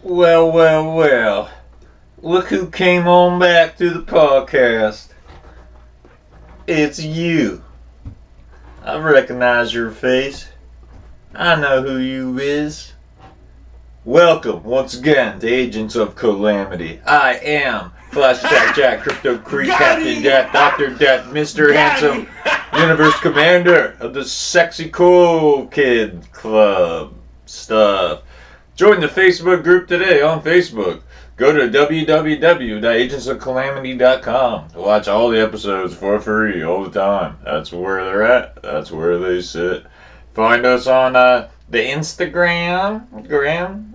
Well, well, well. Look who came on back to the podcast. It's you. I recognize your face. I know who you is. Welcome once again to Agents of Calamity. I am Flash Attack Jack, Crypto Creek, Captain Death, Dr. Death, Mr. Handsome, Universe Commander of the Sexy Cool Kid Club stuff. Join the Facebook group today on Facebook. Go to www.agentsofcalamity.com to watch all the episodes for free all the time. That's where they're at. That's where they sit. Find us on the Instagram, you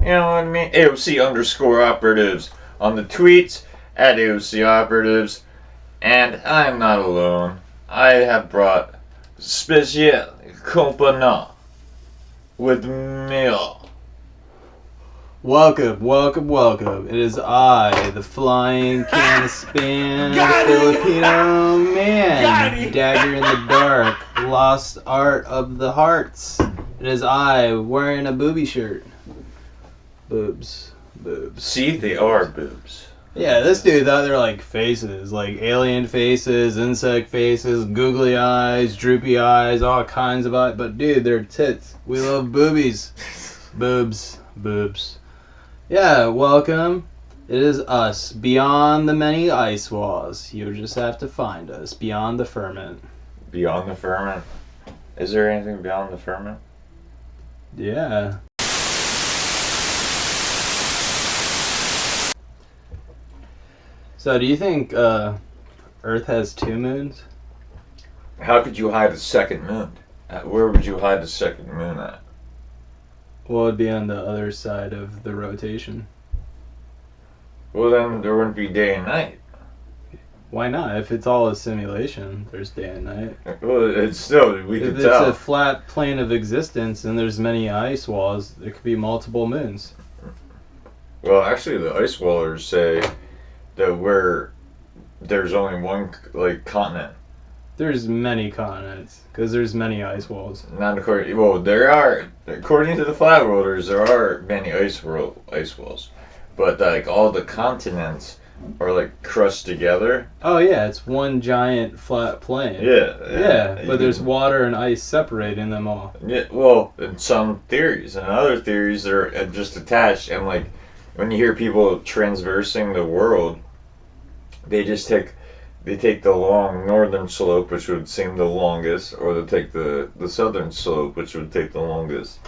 know what I mean? AOC_operatives. On the tweets, at AOC operatives. And I'm not alone. I have brought special compagnie with me. Welcome. It is I, the flying can span Filipino man, dagger in the dark, lost art of the hearts. It is I, wearing a booby shirt. Boobs. See, they are boobs. Yeah, this dude thought they were like faces, like alien faces, insect faces, googly eyes, droopy eyes, all kinds of eyes. But dude, they're tits. We love boobies. Boobs. Yeah, welcome. It is us, beyond the many ice walls. You'll just have to find us, beyond the firmament. Beyond the firmament? Is there anything beyond the firmament? Yeah. So, do you think Earth has two moons? How could you hide a second moon? Where would you hide the second moon at? Well, it'd be on the other side of the rotation. Well, then there wouldn't be day and night. Why not? If it's all a simulation, there's day and night. Well, it's still, we If could it's tell. a flat plane of existence and there's many ice walls, there could be multiple moons. Well, actually, the ice wallers say that there's only one, continent. There's many continents, because there's many ice walls. Not according. Well, there are. According to the flat worlders, there are many ice walls, but all the continents are crushed together. Oh yeah, it's one giant flat plane. Yeah. But there's water and ice separating them all. Yeah. Well, in some theories, and other theories, they're just attached. And when you hear people transversing the world, they take the long northern slope, which would seem the longest, or they take the southern slope, which would take the longest.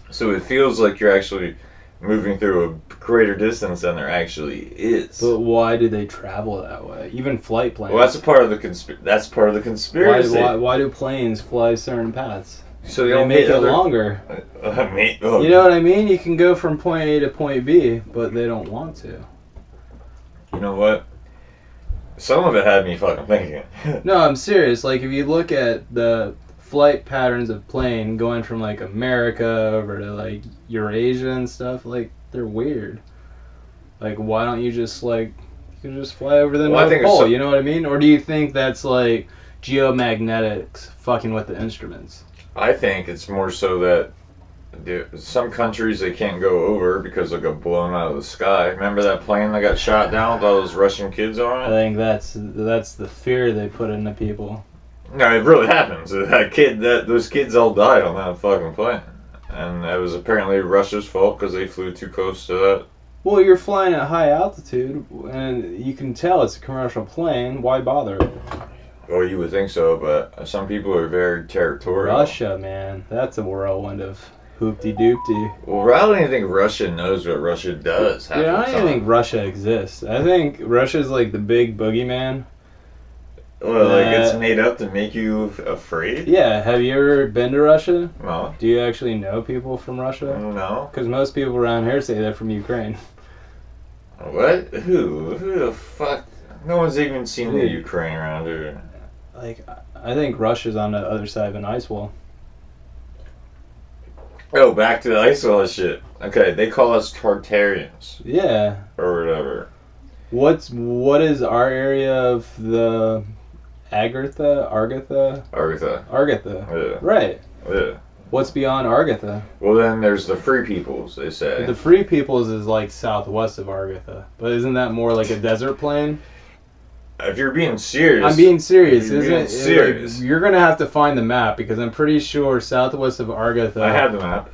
So it feels like you're actually moving through a greater distance than there actually is. But why do they travel that way? Even flight planes. Well, that's part of the conspiracy. Why do planes fly certain paths? So they make it longer. You know what I mean? You can go from point A to point B, but they don't want to. You know what? Some of it had me fucking thinking. No, I'm serious. If you look at the flight patterns of plane going from America over to Eurasia and stuff, they're weird. Why don't you just you can just fly over the North Pole? You know what I mean? Or do you think that's geomagnetics fucking with the instruments? I think it's more so that some countries they can't go over because they'll get blown out of the sky. Remember that plane that got shot down with all those Russian kids on it? I think that's the fear they put into people. No, it really happens. Those kids all died on that fucking plane, and it was apparently Russia's fault because they flew too close to that. Well, you're flying at high altitude, and you can tell it's a commercial plane. Why bother? Well, you would think so, but some people are very territorial. Russia, man, that's a whirlwind of hoopty-doopty. Well, I don't even think Russia knows what Russia does. Yeah, I don't even think Russia exists. I think Russia's the big boogeyman. Well, it's made up to make you afraid? Yeah, have you ever been to Russia? No. Do you actually know people from Russia? No. Because most people around here say they're from Ukraine. What? Who the fuck? No one's even seen the Ukraine around here. I think Russia's on the other side of an ice wall. Oh, back to the ice wall shit. Okay, they call us Tartarians. Yeah. Or whatever. What is our area of the Agartha? Argatha. Argatha. Yeah. Right. Yeah. What's beyond Argatha? Well, then there's the Free Peoples, they say. The Free Peoples is like southwest of Argatha, but isn't that more like a desert plain? If you're being serious. I'm being serious, if you're isn't being it? serious. Like, you're gonna have to find the map because I'm pretty sure southwest of Argatha. I have the map.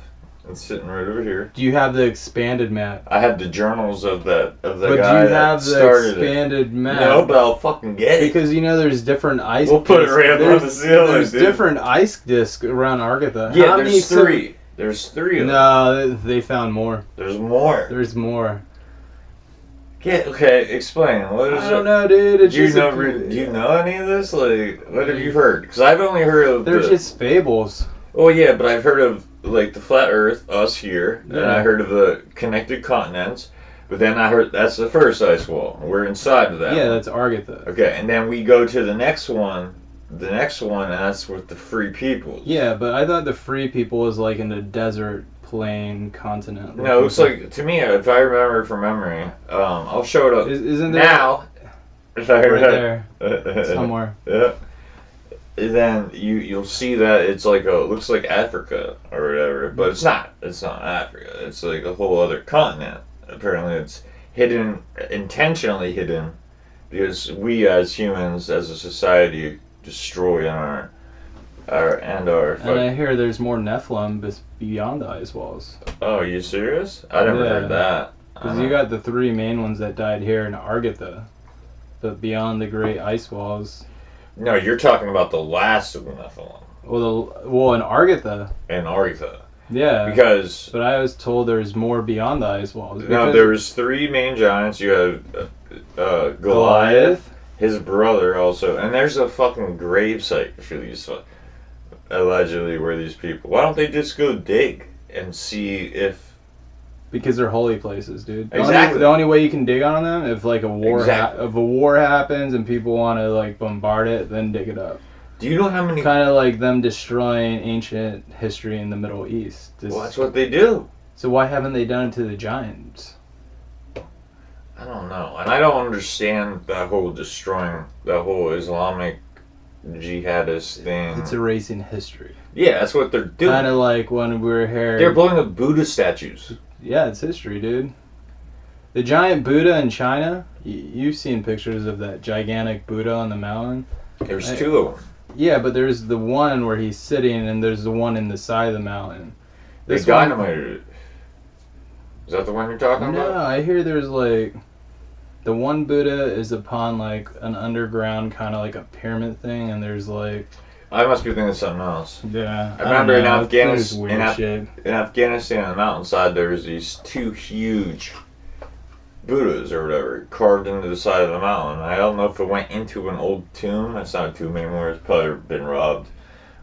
It's sitting right over here. Do you have the expanded map? I have the journals of the But guy do you that have the started expanded it. map? No, but I'll fucking get it. Because there's different ice. We'll put it right up on the ceiling, There's dude. different ice discs around Argatha. Yeah, How many there's three. There's three of them. No, they found more. There's more. There's more. Okay, explain. What is I don't it? know, dude. It's Do you just know? Do you know any of this? Like, what have you heard? Because I've only heard of. They're just fables. Oh yeah, but I've heard of like the flat Earth, us here, and Yeah. I heard of the connected continents. But then I heard that's the first ice wall. We're inside of that. Yeah, one. that's Argatha. Okay, and then we go to the next one, and that's with the Free Peoples. Yeah, but I thought the Free People was like in the desert plain continent. No, it looks like to me, if I remember from memory, I'll show it up Isn't there now. If I right there somewhere? Yeah. Then you'll see that it's like it looks like Africa or whatever, but it's not. It's not Africa. It's like a whole other continent. Apparently, it's hidden, intentionally hidden, because we as humans, as a society, destroy our. And I hear there's more Nephilim beyond the ice walls. Oh, are you serious? I never heard that. Because you got the three main ones that died here in Argatha, but beyond the great ice walls. No, you're talking about the last of the Nephilim. Well, in Argatha. In Argatha. Yeah. Because. But I was told there's more beyond the ice walls. No, there was three main giants. You had Goliath, his brother also, and there's a fucking gravesite for these. Allegedly, where these people. Why don't they just go dig and see if? Because they're holy places, dude. Exactly. The only way you can dig on them if like a war Exactly. if a war happens and people want to like bombard it, then dig it up. Do you know how many? Kind of like them destroying ancient history in the Middle East. Well, that's what they do. So why haven't they done it to the giants? I don't know, and I don't understand that whole destroying that whole Islamic jihadist thing. It's erasing history. Yeah, that's what they're doing. Kind of like when we were here. They're blowing up Buddha statues. Yeah, it's history, dude. The giant Buddha in China, you've seen pictures of that gigantic Buddha on the mountain. There's two of them. Yeah, but there's the one where he's sitting and there's the one in the side of the mountain. They dynamited it. Is that the one you're talking about? No, I hear there's like... The one Buddha is upon like an underground kind of like a pyramid thing, and there's like... I must be thinking of something else. Yeah. I remember in Afghanistan, in Afghanistan on the mountainside, there's these two huge Buddhas or whatever carved into the side of the mountain. I don't know if it went into an old tomb. That's not a tomb anymore. It's probably been robbed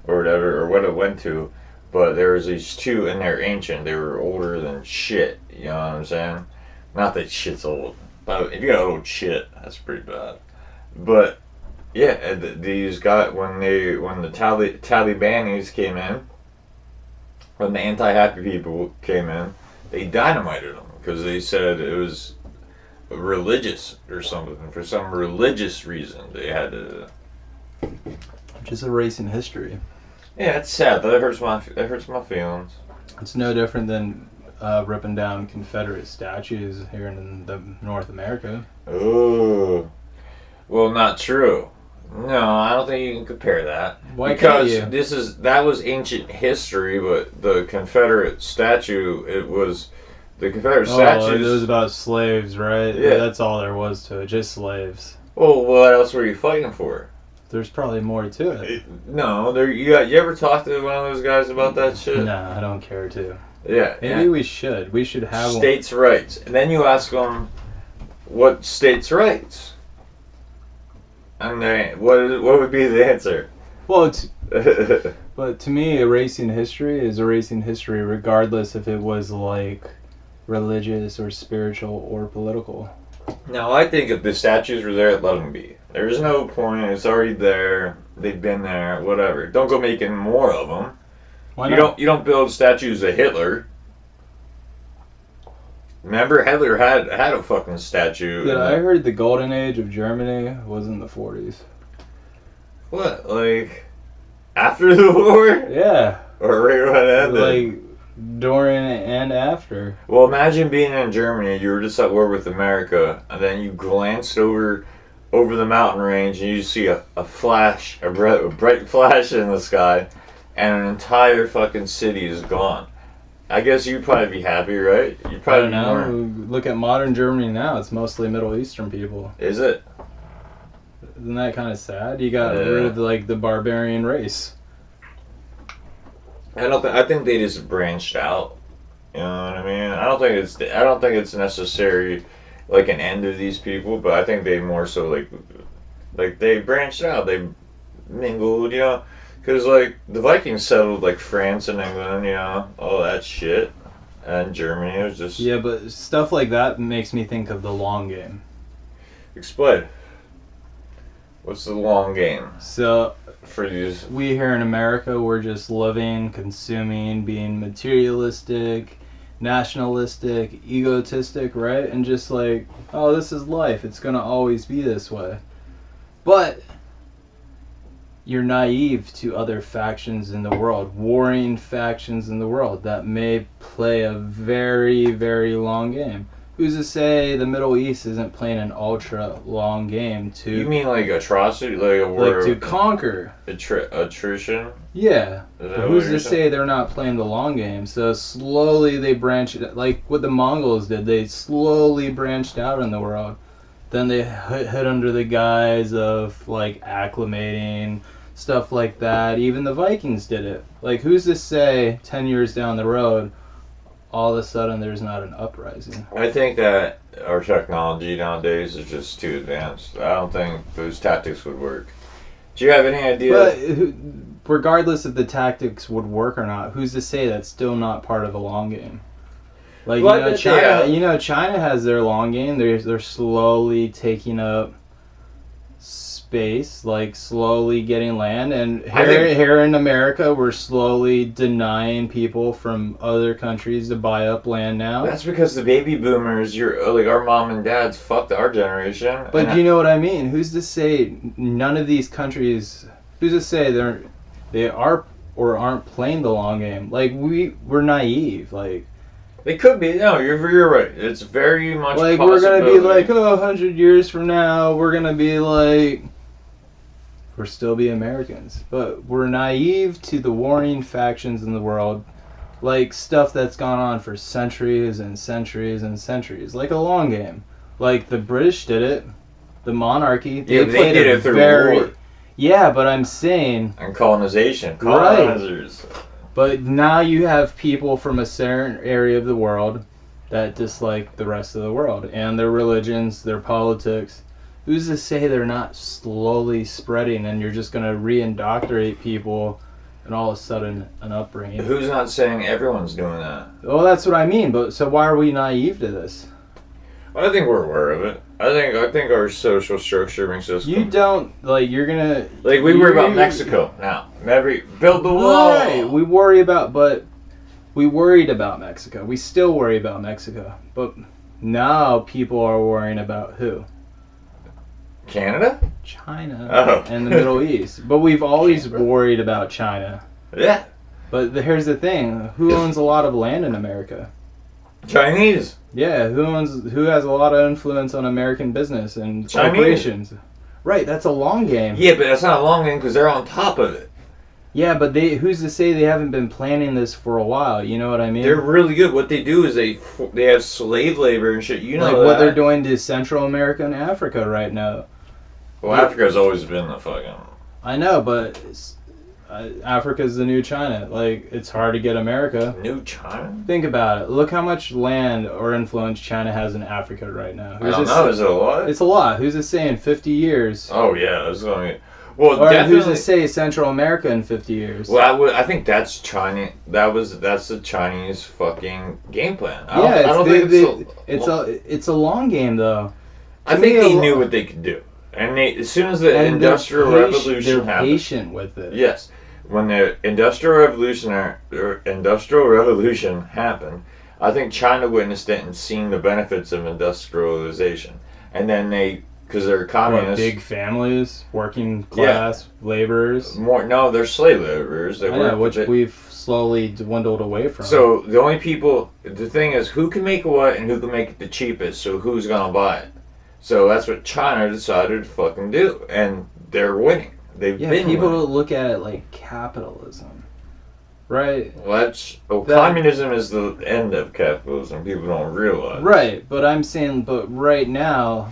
or whatever, or what it went to. But there was these two, and they're ancient. They were older than shit. You know what I'm saying? Not that shit's old. But if you got old shit, that's pretty bad. But yeah, these guys when the Talibanis came in, when the anti-happy people came in, they dynamited them because they said it was religious or something. For some religious reason, they had to. Just erasing history. Yeah, it's sad. That hurts my feelings. It's no different than ripping down Confederate statues here in the North America. Oh, well, not true. No, I don't think you can compare that. Why because can't you? That was ancient history, but the Confederate statue, the Confederate statues. It was about slaves, right? Yeah. That's all there was to it, just slaves. Well, what else were you fighting for? There's probably more to it. No, you ever talked to one of those guys about that shit? No, I don't care to. Yeah. Maybe we should. We should have states' rights. And then you ask them, what states' rights? And what would be the answer? Well, but to me, erasing history is erasing history regardless if it was like religious or spiritual or political. No, I think if the statues were there, let them be. There's no point. It's already there. They've been there. Whatever. Don't go making more of them. Why not? You don't build statues of Hitler. Remember, Hitler had a fucking statue. Dude, I heard the golden age of Germany was in the 40s. What, like after the war? Yeah. Or right when it ended? Like during and after. Well, imagine being in Germany. You were just at war with America, and then you glanced over the mountain range, and you see a flash, a bright flash in the sky, and an entire fucking city is gone. I guess you'd probably be happy, right? You'd probably I don't know. Look at modern Germany now. It's mostly Middle Eastern people. Is it? Isn't that kind of sad? You got rid of like the barbarian race. I think they just branched out. You know what I mean? I don't think it's necessary like an end of these people, but I think they more so like they branched out. They mingled, you know. Because, like, the Vikings settled, like, France and England, you know, all that shit. And Germany, it was just... Yeah, but stuff like that makes me think of the long game. Explain. What's the long game? So, for these... We here in America, we're just living, consuming, being materialistic, nationalistic, egotistic, right? And just like, oh, this is life. It's going to always be this way. But... you're naive to other factions in the world, warring factions in the world that may play a very, very long game. Who's to say the Middle East isn't playing an ultra long game to... You mean like atrocity? Like a war... Like to conquer. Attrition? Yeah. But who's to say they're not playing the long game? So slowly they branched... Like what the Mongols did, they slowly branched out in the world. Then they hid under the guise of like acclimating... stuff like that. Even the Vikings did it. Like, who's to say 10 years down the road, all of a sudden there's not an uprising? I think that our technology nowadays is just too advanced. I don't think those tactics would work. Do you have any idea? But regardless if the tactics would work or not, who's to say that's still not part of a long game? Like, China has their long game. They're slowly taking up space, like slowly getting land, and here in America we're slowly denying people from other countries to buy up land now. That's because the baby boomers, like our mom and dads, fucked our generation. But do you know what I mean? Who's to say none of these countries? Who's to say they are or aren't playing the long game? Like we're naive. Like they could be. No, you're right. It's very much like we're gonna be like 100 years from now we're gonna be like. We'll still be Americans. But we're naive to the warring factions in the world. Like stuff that's gone on for centuries and centuries and centuries. Like a long game. Like the British did it. The monarchy. They did it through war. Yeah, but I'm saying... And colonization. Colonizers. Right. But now you have people from a certain area of the world that dislike the rest of the world. And their religions, their politics... Who's to say they're not slowly spreading and you're just going to re-indoctrinate people and all of a sudden an upbringing? Who's not saying everyone's doing that? Well, that's what I mean. But so why are we naive to this? I think we're aware of it. I think our social structure makes us... You don't, like, you're going to... Like, we worry about Mexico now. Build the wall. Right. We worried about Mexico. We still worry about Mexico. But now people are worrying about who? Canada? China and the Middle East. But we've always worried about China. Yeah. But here's the thing. Who owns a lot of land in America? Chinese. Yeah, who has a lot of influence on American business and corporations? Right, that's a long game. Yeah, but that's not a long game because they're on top of it. Yeah, but who's to say they haven't been planning this for a while? You know what I mean? They're really good. What they do is they have slave labor and shit. You know like what they're doing to Central America and Africa right now. Well, Africa's always been the fucking... I know, but Africa's the new China. Like, it's hard to get America. New China? Think about it. Look how much land or influence China has in Africa right now. I don't know. Is it a lot? It's a lot. Who's to say in 50 years? Oh, yeah. It's going to be... Well, or who's to say Central America in 50 years? Well, I think that's China. That's the Chinese fucking game plan. It's a long game, though. I think they knew what they could do. And as soon as the Industrial Revolution happened... They're patient with it. Yes. When the Industrial Revolution happened, I think China witnessed it and seen the benefits of industrialization, and then because they're What, communists. big families, working class, laborers. No, they're slave laborers. They I work know, which we've slowly dwindled away from. So the only people, the thing is, who can make what and who can make it the cheapest. So who's gonna buy it? So that's what China decided to fucking do, and they're winning. They've been people winning. look at it like capitalism, right? Well, communism is the end of capitalism. People don't realize. Right, but I'm saying, right now,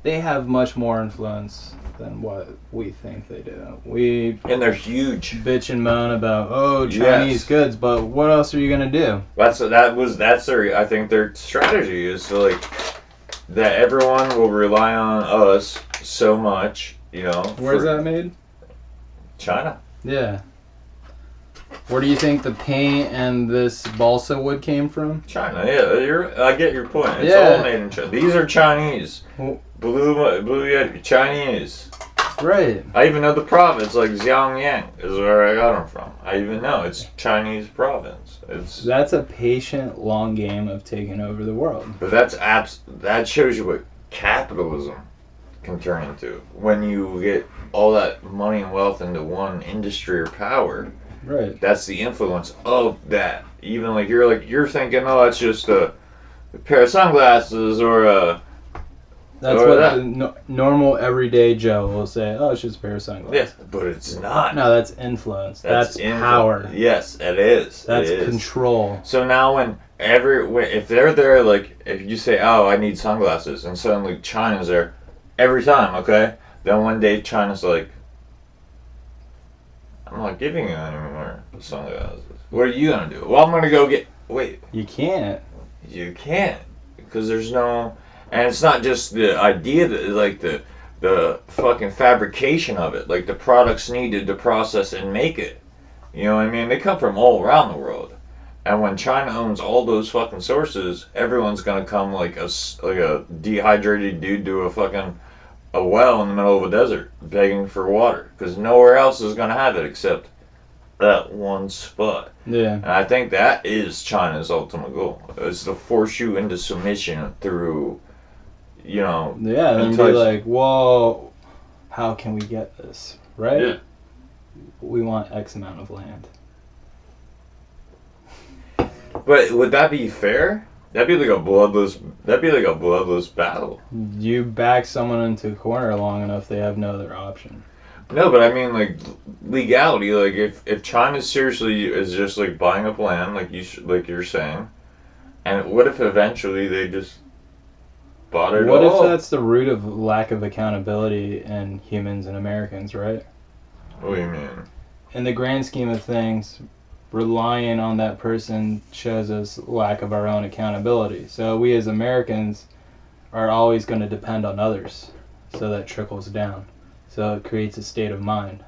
they have much more influence than what we think they do. And they're huge. Bitch and moan about Chinese goods, but what else are you gonna do? That's their. I think their strategy is to that everyone will rely on us so much. Where's that made? China. Yeah. Where do you think the paint and this balsa wood came from? China. Yeah, I get your point. It's all made in China. These are Chinese. Blue Yeti, Chinese. Right. I even know the province, like Xiangyang is where I got them from. I even know it's Chinese province. That's a patient, long game of taking over the world. But that shows you what capitalism can turn into when you get all that money and wealth into one industry or power. Right. That's the influence of that. Even you're thinking, oh, it's just a pair of sunglasses or a. That's or what that. Normal everyday Joe will say. Oh, it's just a pair of sunglasses. Yes, but it's not. No, that's influence. That's power. Yes, it is. That's control. So now if they're there, if you say, oh, I need sunglasses, and suddenly China's there every time, okay? Then one day China's like, I'm not giving you any more sunglasses. What are you gonna do? Well, I'm gonna go get. Wait. You can't. You can't, because there's no. And it's not just the idea that the fucking fabrication of it, the products needed to process and make it. You know what I mean? They come from all around the world. And when China owns all those fucking sources, everyone's gonna come like a dehydrated dude to a well in the middle of a desert begging for water, because nowhere else is gonna have it except that one spot. Yeah. And I think that is China's ultimate goal. Is to force you into submission through. Yeah, and be like, whoa, how can we get this, right? Yeah. We want X amount of land. But would that be fair? That'd be like a bloodless battle. You back someone into a corner long enough, they have no other option. No, but I mean, legality. If China seriously is just buying up land, like you're saying, and what if eventually they just bought it What all? if that's the root of lack of accountability in humans and Americans, right? What do you mean? In the grand scheme of things, relying on that person shows us lack of our own accountability. So we as Americans are always going to depend on others, so that trickles down. So it creates a state of mind.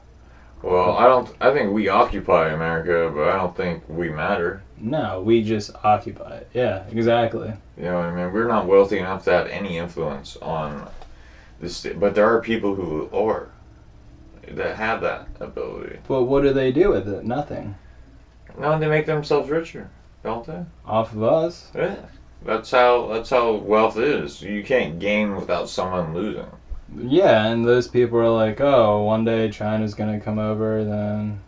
Well, I think we occupy America, but I don't think we matter. No, we just occupy it. Yeah, exactly. You know what I mean? We're not wealthy enough to have any influence on this, but there are people who are, that have that ability. But what do they do with it? Nothing. No, they make themselves richer, don't they? Off of us? Yeah. That's how wealth is. You can't gain without someone losing. Yeah, and those people are like, oh, one day China's going to come over, then,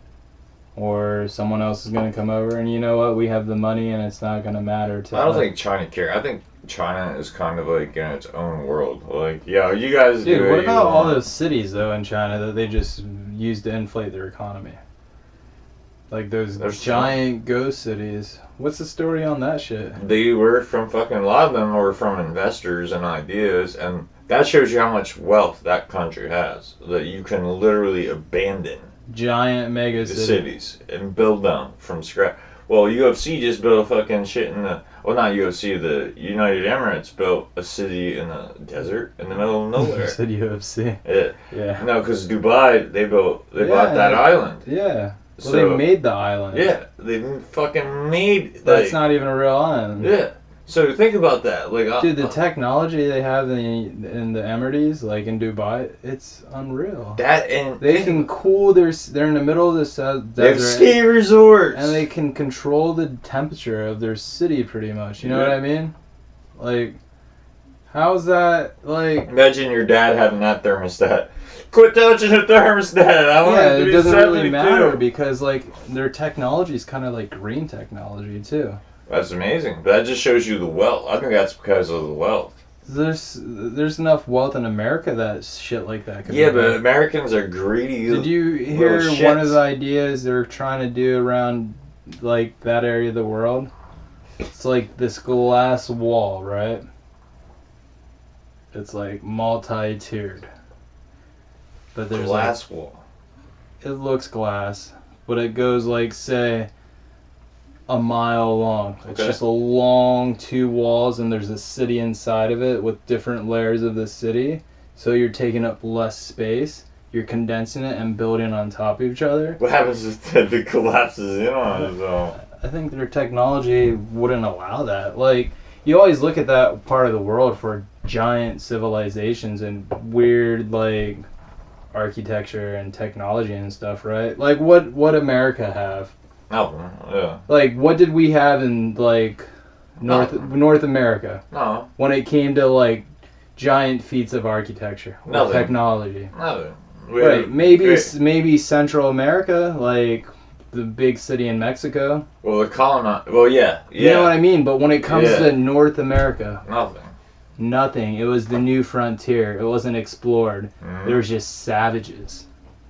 or someone else is going to come over, and you know what? We have the money, and it's not going to matter to I don't think China cares. I think China is kind of in its own world. You guys Dude, do what it, about all those cities, though, in China that they just use to inflate their economy? Like those giant ghost cities. What's the story on that shit? They were from a lot of them were from investors and ideas, and that shows you how much wealth that country has. That you can literally abandon giant mega cities and build them from scratch. Well, UFC just built a fucking shit in not UFC, the United Emirates built a city in the desert in the middle of nowhere. You said UFC. Yeah. No, because Dubai, they bought that island. Yeah. Well, So, they made the island. Yeah, they fucking made. That's not even a real island. Yeah, So think about that. Like, Dude, the technology they have in the Emirates, like in Dubai, it's unreal. that and They can cool they're in the middle of the they have desert, ski resorts, and they can control the temperature of their city pretty much. You know what I mean? Like, how's that like? Imagine your dad having that thermostat. Quit touching the thermostat. I want it to It be doesn't 72. really matter because like their technology is kind of like green technology too. That's amazing. But that just shows you the wealth. I think that's because of the wealth. There's enough wealth in America that shit like that could Yeah, be but done. Americans are greedy. Did you hear little one of shits. the ideas they're trying to do around like that area of the world? It's like this glass wall, right? It's like multi-tiered. But there's Glass wall. it looks glass, but it goes like say a mile long. It's Okay. just a long two walls, and there's a city inside of it with different layers of the city. So you're taking up less space. You're condensing it and building on top of each other. What happens if it collapses in on its own? I think their technology wouldn't allow that. Like, you always look at that part of the world for giant civilizations and weird, like, architecture and technology and stuff, right? Like, what America have? Nothing. Yeah. Like, what did we have in, like, Nothing. North America No. when it came to, like, giant feats of architecture or Nothing. technology? Nothing. Right, maybe Central America, like the big city in Mexico. Well, the colonize. Well, yeah. You know what I mean? But when it comes Yeah. to North America, Nothing. nothing. It was the new frontier. It wasn't explored. Mhm. There was just savages.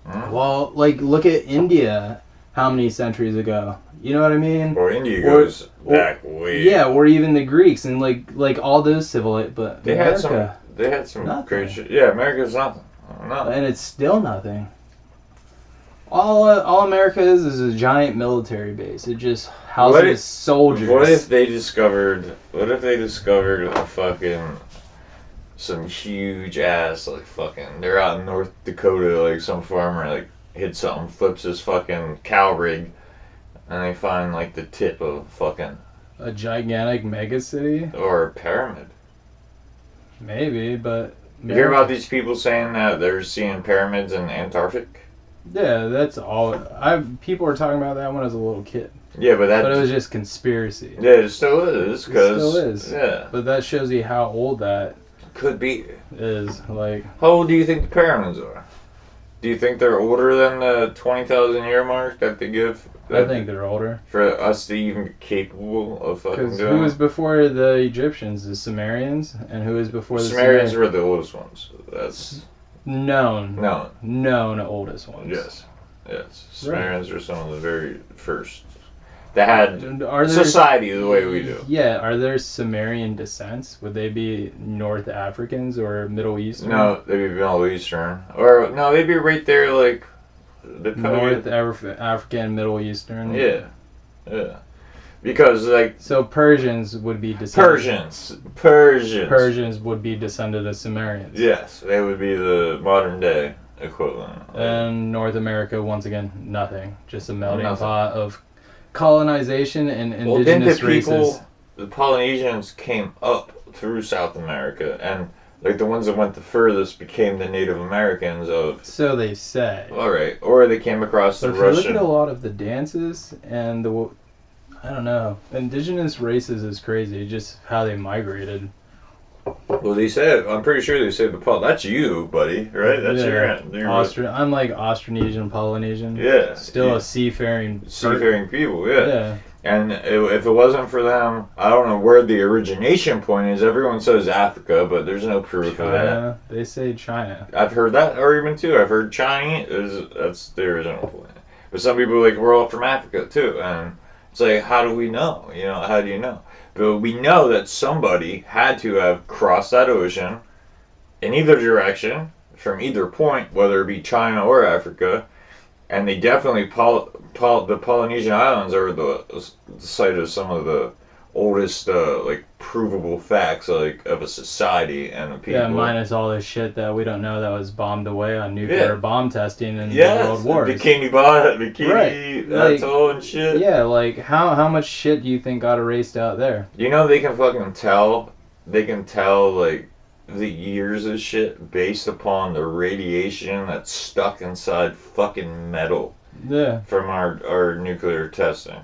Mhm. Well, like, look at India how many centuries ago? You know what I mean? Or India goes back way. Yeah, or even the Greeks and like all those but They America, had some Nothing. great shit. Yeah, America's nothing. Nothing. and it's still nothing. All America is a giant military base. It just houses soldiers. What if they discovered? What if they discovered a fucking some huge ass like fucking? They're out in North Dakota, like some farmer like hits something, flips his fucking cow rig, and they find like the tip of fucking A gigantic mega city? or a pyramid. Maybe, but You hear about these people saying that they're seeing pyramids in Antarctic? yeah, that's all. People were talking about that when I was a little kid, Yeah, but but it was just conspiracy. yeah, it still is. Cause, It still is. Yeah, But that shows you how old that could be. is. Like, How old do you think the pyramids are? Do you think they're older than the 20,000 year mark that they give? I think they're older. For us to even be capable of fucking Because doing who was before the Egyptians? The Sumerians, and who was before the Sumerians were the oldest ones. That's known oldest ones. Yes. Sumerians were some of the very first that had Are there society the way we do. Yeah, are there Sumerian descents? Would they be North Africans or Middle Eastern? No, they'd be Middle Eastern. Or, no, they'd be right there, like, North African, Middle Eastern. Yeah. Because, like, So Persians would be descended. Persians would be descended of Sumerians. Yes, they would be the modern day equivalent. And North America, once again, nothing. Just a melting Nothing. pot of colonization and Well, then indigenous the people, races. the Polynesians came up through South America, and like the ones that went the furthest became the Native Americans of. So they say. All right, or they came across But the if you look Russian. at a lot of the dances and I don't know, indigenous races is crazy. Just how they migrated. Well, they said, I'm pretty sure they said the Paul. That's you, buddy, right? That's your I'm like Austronesian, Polynesian. Yeah. Still a seafaring people, yeah. Yeah. And if it wasn't for them, I don't know where the origination point is. Everyone says Africa, but there's no proof of that. China. They say China. I've heard that argument too. I've heard Chinese, that's the original point. But some people are like, we're all from Africa too. And it's like, how do we know? You know, how do you know? But we know that somebody had to have crossed that ocean in either direction, from either point, whether it be China or Africa. And they definitely, the Polynesian Islands are the site of some of the oldest like provable facts like of a society and a people. Yeah, minus all this shit that we don't know that was bombed away on nuclear Yeah. bomb testing in the Yeah, world wars. bikini Right. atoll and shit. Yeah, like how much shit do you think got erased out there? You know they can fucking tell. They can tell like the years of shit based upon the radiation that's stuck inside fucking metal Yeah. from our nuclear testing.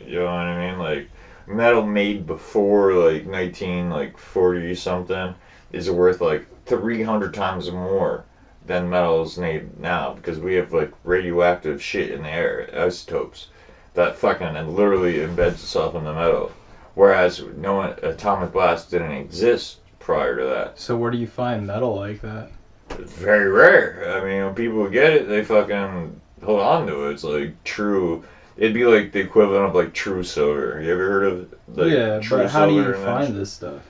You know what I mean? Like metal made before like 1940 something is worth like 300 times more than metals made now because we have like radioactive shit in the air, isotopes that fucking and literally embeds itself in the metal. Whereas no atomic blast didn't exist prior to that. So where do you find metal like that? It's very rare. I mean, when people get it, they fucking hold on to it. It's like true. It'd be like the equivalent of like true silver. You ever heard of like Yeah, true but how do you silver and that find shit? this stuff?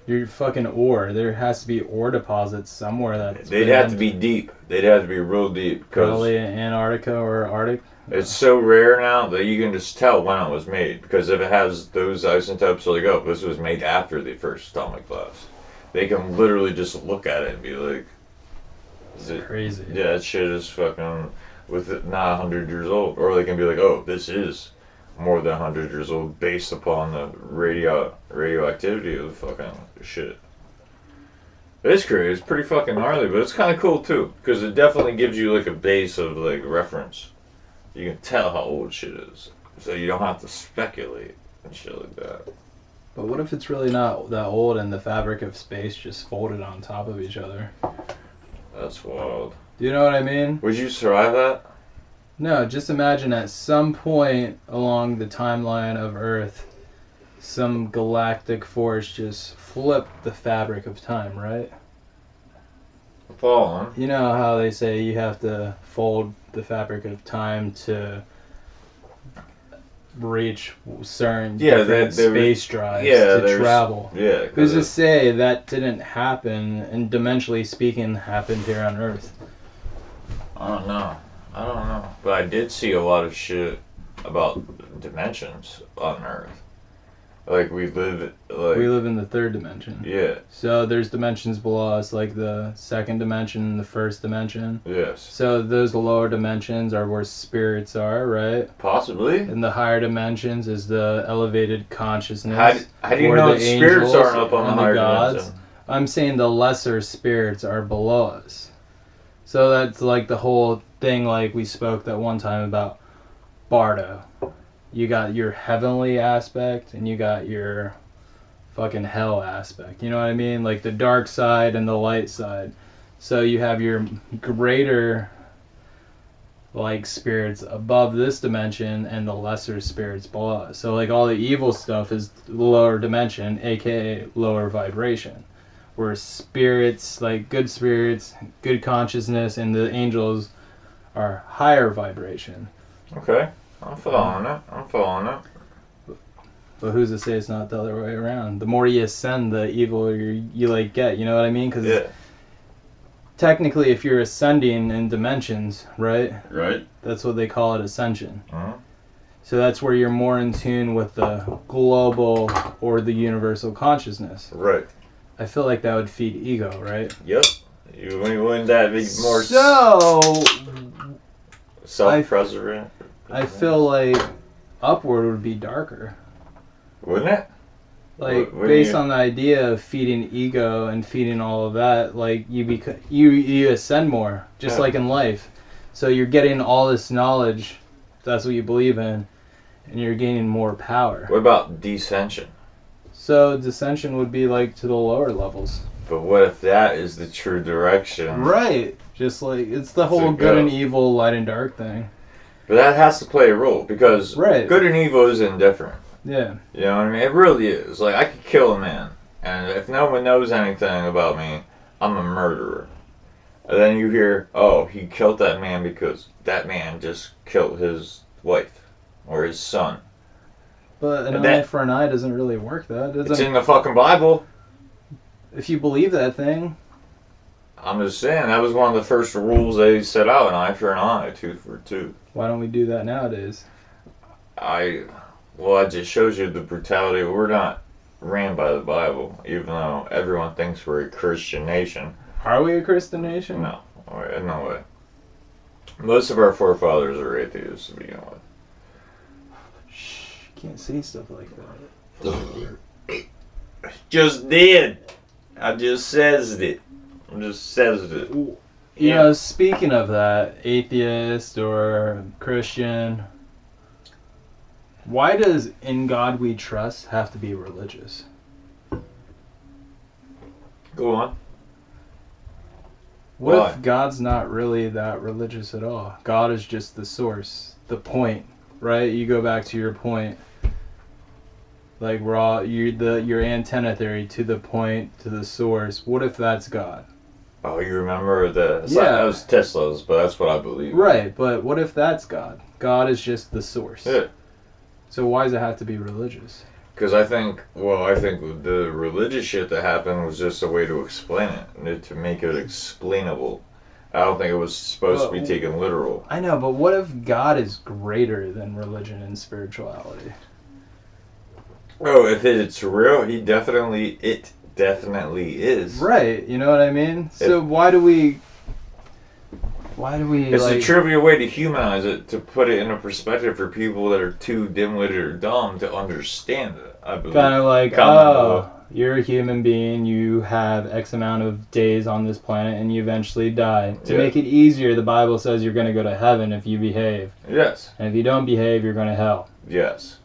Your fucking ore. There has to be ore deposits somewhere that's They'd been have to be deep. They'd have to be real deep because probably in Antarctica or Arctic. it's so rare now that you can just tell when it was made. Because if it has those isotopes, like, oh, this was made after the first atomic blast, they can literally just look at it and be like, is it Crazy. Yeah, that shit is fucking with it not 100 years old. Or they can be like, oh, this is more than 100 years old based upon the radioactivity of the fucking shit. It's crazy. It's pretty fucking gnarly, but it's kind of cool too because it definitely gives you like a base of like reference. You can tell how old shit is, so you don't have to speculate and shit like that. But what if it's really not that old and the fabric of space just folded on top of each other? That's wild. Do you know what I mean? Would you survive that? No, just imagine at some point along the timeline of Earth, some galactic force just flipped the fabric of time, right? Fallen. You know how they say you have to fold the fabric of time to reach certain different space drives to travel. Yeah. Who's to say that didn't happen, and dimensionally speaking, happened here on Earth? I don't know. But I did see a lot of shit about dimensions on Earth. Like we live in the third dimension. Yeah. So there's dimensions below us, like the second dimension and the first dimension. Yes. So those lower dimensions are where spirits are, right? Possibly. And the higher dimensions is the elevated consciousness. How do you know the spirits aren't up on and the higher gods. dimension? I'm saying the lesser spirits are below us. So that's like the whole thing, like we spoke that one time about Bardo. You got your heavenly aspect and you got your fucking hell aspect. You know what I mean? Like the dark side and the light side. So you have your greater like spirits above this dimension and the lesser spirits below us. So like all the evil stuff is lower dimension, aka lower vibration. Where spirits, like good spirits, good consciousness, and the angels are higher vibration. Okay. I'm following it. But who's to say it's not the other way around? The more you ascend, the evil you like get. You know what I mean? Because technically, if you're ascending in dimensions, right? Right. That's what they call it, ascension. Uh-huh. So that's where you're more in tune with the global or the universal consciousness. Right. I feel like that would feed ego, right? Yep. Wouldn't that be more So self-preservant? I feel like upward would be darker. Wouldn't it? Like What based on the idea of feeding ego and feeding all of that, like you ascend more, just like in life. So you're getting all this knowledge, that's what you believe in, and you're gaining more power. What about descension? So descension would be like to the lower levels. But what if that is the true direction? Right. Just like it's the whole good and evil, light and dark thing. But that has to play a role because good and evil is indifferent. Yeah. You know what I mean? It really is. Like, I could kill a man, and if no one knows anything about me, I'm a murderer. And then you hear, oh, he killed that man because that man just killed his wife or his son. But an eye for an eye doesn't really work that, does it? It's in the fucking Bible. If you believe that thing. I'm just saying, that was one of the first rules they set out, an eye for an eye, tooth for a tooth. Why don't we do that nowadays? Well, it just shows you the brutality. We're not ran by the Bible, even though everyone thinks we're a Christian nation. Are we a Christian nation? No, no way. Most of our forefathers are atheists to begin with. Shh, can't say stuff like that. Just did. I just says it. I just says it. You know, speaking of that, atheist or Christian, why does "In God We Trust" have to be religious? Go on. What Why? if God's not really that religious at all? God is just the source, the point, right? You go back to your point. Like we're all your antenna theory, to the point, to the source. What if that's God? Oh, you remember Yeah. that was Tesla's, but that's what I believe. Right, but what if that's God? God is just the source. Yeah. So why does it have to be religious? Because I think the religious shit that happened was just a way to explain it, to make it explainable. I don't think it was supposed to be taken literal. I know, but what if God is greater than religion and spirituality? Oh, if it's real, it definitely is. Right, you know what I mean? So why do we It's a trivial way to humanize it, to put it in a perspective for people that are too dim-witted or dumb to understand it, I believe. kind of like, oh, you're a human being, you have X amount of days on this planet, and you eventually die. To make it easier, the Bible says you're going to go to heaven if you behave. Yes. And if you don't behave, you're going to hell. Yes.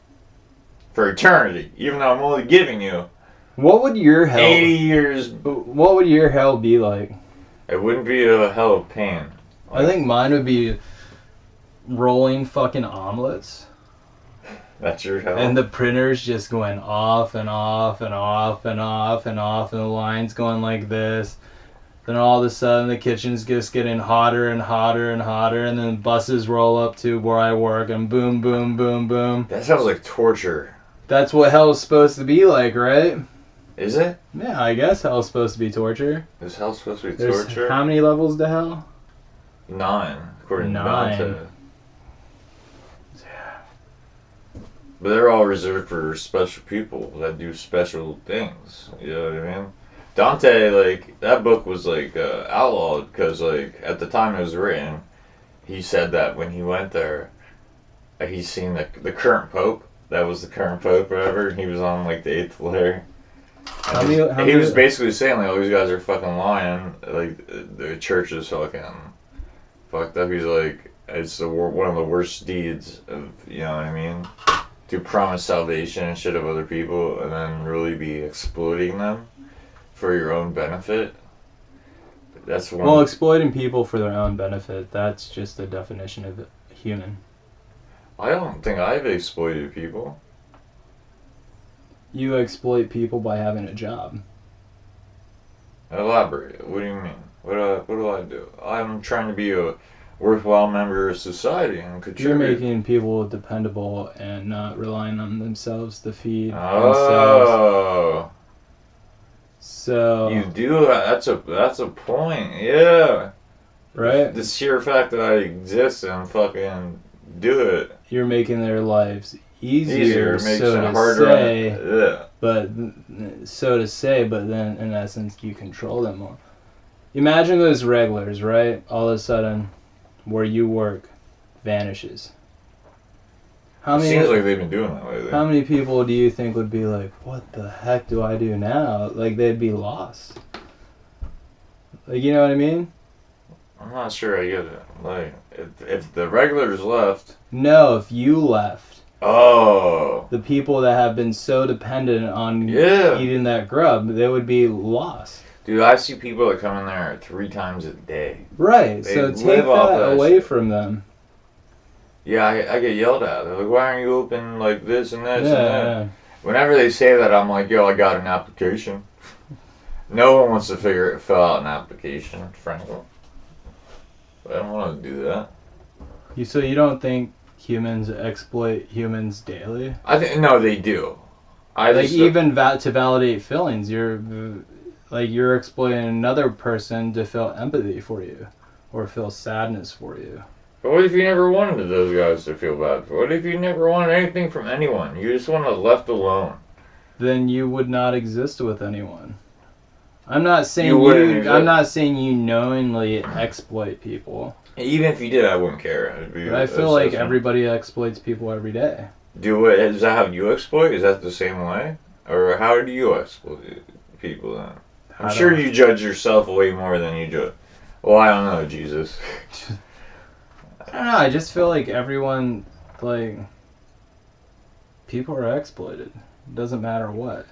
For eternity, even though I'm only giving you What would your hell 80 years. What would your hell be like? It wouldn't be a hell of pain. I think mine would be rolling fucking omelets. That's your hell? And the printer's just going off and off and off and off and off, and the line's going like this. Then all of a sudden the kitchen's just getting hotter and hotter and hotter, and then buses roll up to where I work, and boom, boom, boom, boom. That sounds like torture. That's what hell's supposed to be like, right? Is it? Yeah, I guess hell's supposed to be torture. Is hell supposed to be There's torture? how many levels to hell? 9, according 9. to Dante. But they're all reserved for special people that do special things. You know what I mean? Dante, like, that book was, like, outlawed because, like, at the time it was written, he said that when he went there, he's seen the current pope. That was the current pope or whatever. He was on, like, the 8th layer. He was basically saying, like, all these guys are fucking lying. Like, the church is fucking fucked up. He's like, it's one of the worst deeds of, you know what I mean? To promise salvation and shit of other people and then really be exploiting them for your own benefit. That's one. Well, exploiting people for their own benefit, that's just the definition of human. I don't think I've exploited people. You exploit people by having a job. Elaborate. What do you mean? What do I do? I'm trying to be a worthwhile member of society and contribute. You're making people dependable and not relying on themselves to feed themselves. Oh. So You do. That's a point. Yeah. right? The sheer fact that I exist and fucking do it. You're making their lives easier makes so it to harder. say, Yeah. but then in essence you control them more. Imagine those regulars, right? All of a sudden, where you work vanishes. How many? Seems like they've been doing that lately. How many people do you think would be like, what the heck do I do now? Like, they'd be lost. Like, you know what I mean? I'm not sure I get it. Like, if the regulars left. No, if you left. Oh. The people that have been so dependent on eating that grub, they would be lost. Dude, I see people that come in there 3 times a day. Right, They so take live off that that away shit. from them. Yeah, I get yelled at. They're like, why aren't you open like this and this and that? Yeah. Whenever they say that, I'm like, yo, I got an application. No one wants to fill out an application, frankly. I don't want to do that. So you don't think humans exploit humans daily? I think no, they do. Even to validate feelings, you're exploiting another person to feel empathy for you, or feel sadness for you. But what if you never wanted those guys to feel bad? What if you never wanted anything from anyone? You just want to left alone. Then you would not exist with anyone. I'm not saying I'm not saying you knowingly exploit people. Even if you did, I wouldn't care. But I feel like everybody exploits people every day. Is that how you exploit? Is that the same way? Or how do you exploit people then? I'm sure you judge yourself way more than you judge. Well, I don't know, Jesus. I don't know, I just feel like everyone, like, people are exploited. It doesn't matter what.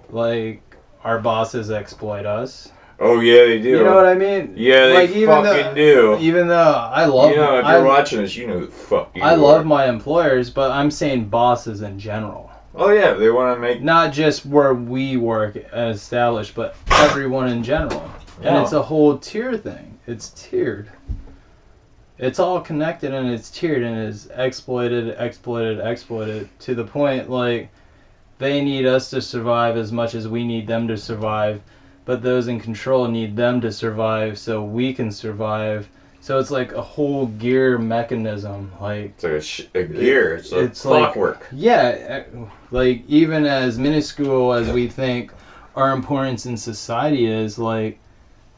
Like, our bosses exploit us. Oh, yeah, they do. You know what I mean? Yeah, they fucking do. Even though I love... You know, if you're watching this, you know who the fuck you are. I love my employers, but I'm saying bosses in general. Oh, yeah, they want to make... Not just where we work and established, but everyone in general. Yeah. And it's a whole tier thing. It's tiered. It's all connected and it's tiered and it's exploited to the point, like, they need us to survive as much as we need them to survive, but those in control need them to survive so we can survive. So it's like a whole gear mechanism. Like, it's like a gear. It's clockwork. Like, yeah, like, even as minuscule as we think our importance in society is, like,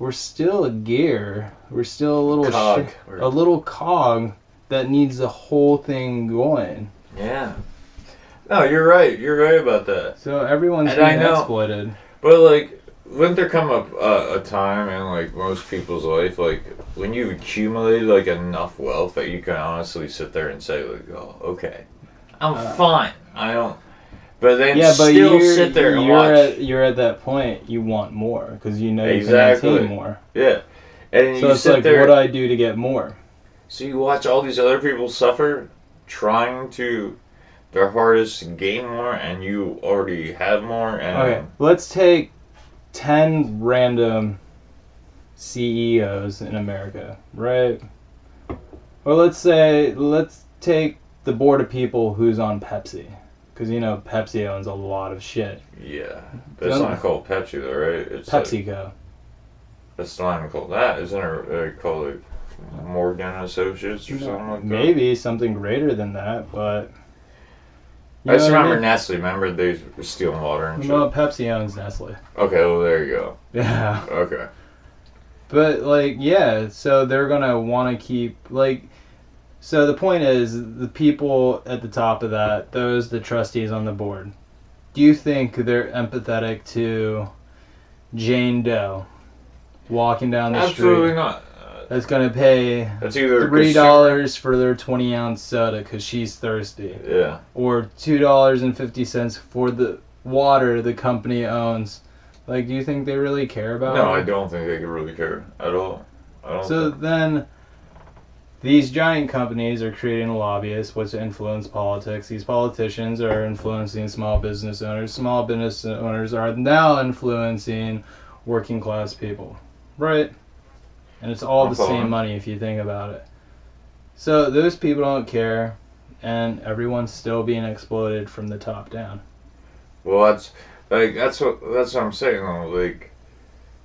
we're still a gear. We're still a little cog. A little cog that needs the whole thing going. Yeah. No, you're right. You're right about that. So everyone's being exploited. But, like, wouldn't there come a time in, like, most people's life, like, when you've accumulated, like, enough wealth that you can honestly sit there and say, like, oh, okay, I'm fine. I don't... But then still sit there and watch. You're at that point, you want more, because you know you can maintain more. Yeah. And so it's like, what do I do to get more? So you watch all these other people suffer, trying to their hardest to gain more, and you already have more. And okay, let's take 10 random CEOs in America, right? Or let's take the board of people who's on Pepsi. Because, you know, Pepsi owns a lot of shit. Yeah. But it's not called Pepsi, though, right? It's PepsiCo. Like, it's not even called that. Isn't it called, like, Morgan Associates or something like that? Maybe something greater than that, but... I just remember Nestle. Remember they were stealing water and shit? Well, Pepsi owns Nestle. Okay, well, there you go. Yeah. Okay. But, like, yeah, so they're gonna want to keep, like... So the point is, the people at the top of that, the trustees on the board, do you think they're empathetic to Jane Doe walking down the street? Absolutely not. That's going to pay $3 for their 20-ounce soda because she's thirsty. Yeah. Or $2.50 for the water the company owns. Like, do you think they really care about it? No, I don't think they really care at all. Then... These giant companies are creating lobbyists which influence politics. These politicians are influencing small business owners. Small business owners are now influencing working class people. Right? And it's all the same money if you think about it. So those people don't care, and everyone's still being exploited from the top down. Well, that's what I'm saying though. Like,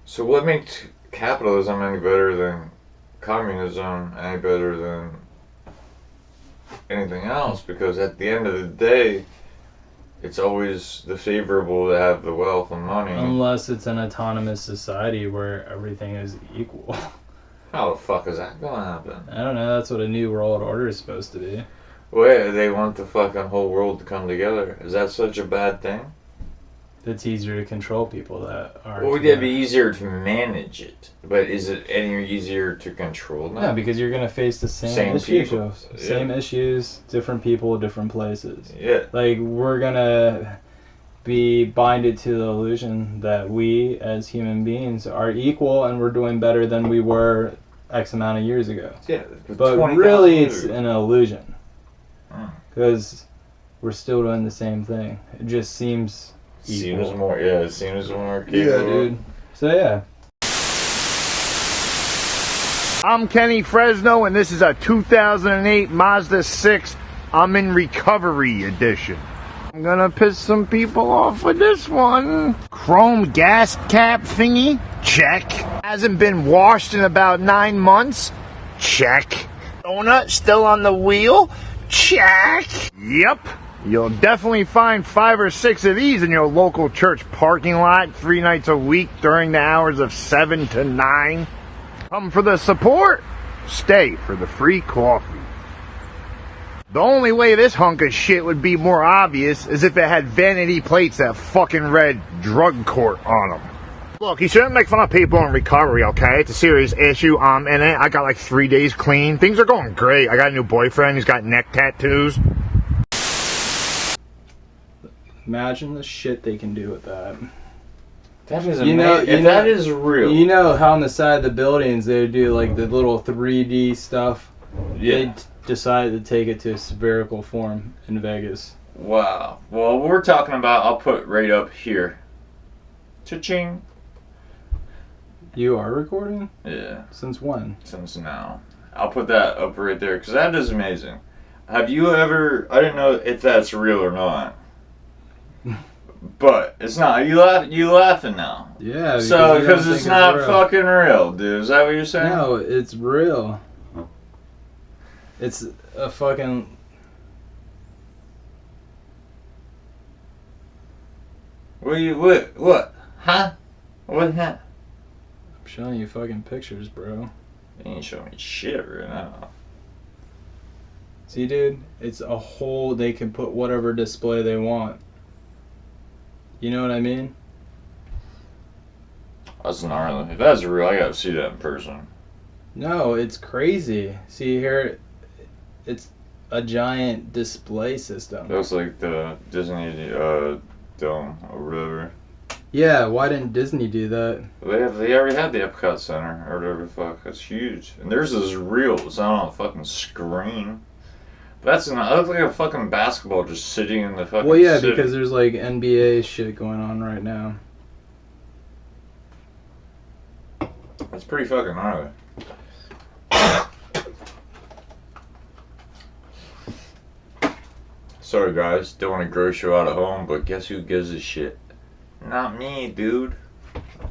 so what makes capitalism any better than communism, any better than anything else? Because at the end of the day, it's always the favorable to have the wealth and money. Unless it's an autonomous society where everything is equal. How the fuck is that gonna happen? I don't know, that's what a new world order is supposed to be. Well, yeah, they want the fucking whole world to come together. Is that such a bad thing? It's easier to control people that are... Well, it'd be easier to manage it. But is it any easier to control now? No, because you're going to face the same issues. People. Same issues, different people, different places. Yeah. Like, we're going to be binded to the illusion that we, as human beings, are equal and we're doing better than we were X amount of years ago. Yeah. But really, it's an illusion. Because we're still doing the same thing. It just seems... Seems more capable. Yeah, dude. So, yeah. I'm Kenny Fresno, and this is a 2008 Mazda 6. I'm in recovery edition. I'm gonna piss some people off with this one. Chrome gas cap thingy? Check. Hasn't been washed in about 9 months? Check. Donut still on the wheel? Check. Yep. You'll definitely find 5 or 6 of these in your local church parking lot 3 nights a week during the hours of 7 to 9. Come for the support, stay for the free coffee. The only way this hunk of shit would be more obvious is if it had vanity plates that fucking read drug court on them. Look, you shouldn't make fun of people in recovery, okay? It's a serious issue. I'm in it. I got like 3 days clean. Things are going great. I got a new boyfriend. He's got neck tattoos. Imagine the shit they can do with that. That is amazing. That is real. You know how on the side of the buildings they do like the little 3D stuff? Yeah. They decided to take it to a spherical form in Vegas. Wow. Well, we're talking about, I'll put right up here. Cha-ching. You are recording? Yeah. Since when? Since now. I'll put that up right there, because that is amazing. Have you ever, I don't know if that's real or not. But it's not. You laughing now. Yeah. So because it's not fucking real, dude. Is that what you're saying? No, it's real. It's a fucking. What? Huh? What happened? I'm showing you fucking pictures, bro. You ain't showing me shit right now. See, dude, it's a whole. They can put whatever display they want. You know what I mean? That's gnarly. If that's real, I gotta see that in person. No, it's crazy. See here, it's a giant display system. Looks like the Disney dome or whatever. Yeah, why didn't Disney do that? They already had the Epcot Center or whatever the fuck. That's huge. And theirs is real. It's not on a fucking screen. That's not. It looks like a fucking basketball just sitting in the fucking. Well, yeah, city. because there's like NBA shit going on right now. That's pretty fucking gnarly. Sorry guys, don't want to gross you out at home, but guess who gives a shit? Not me, dude.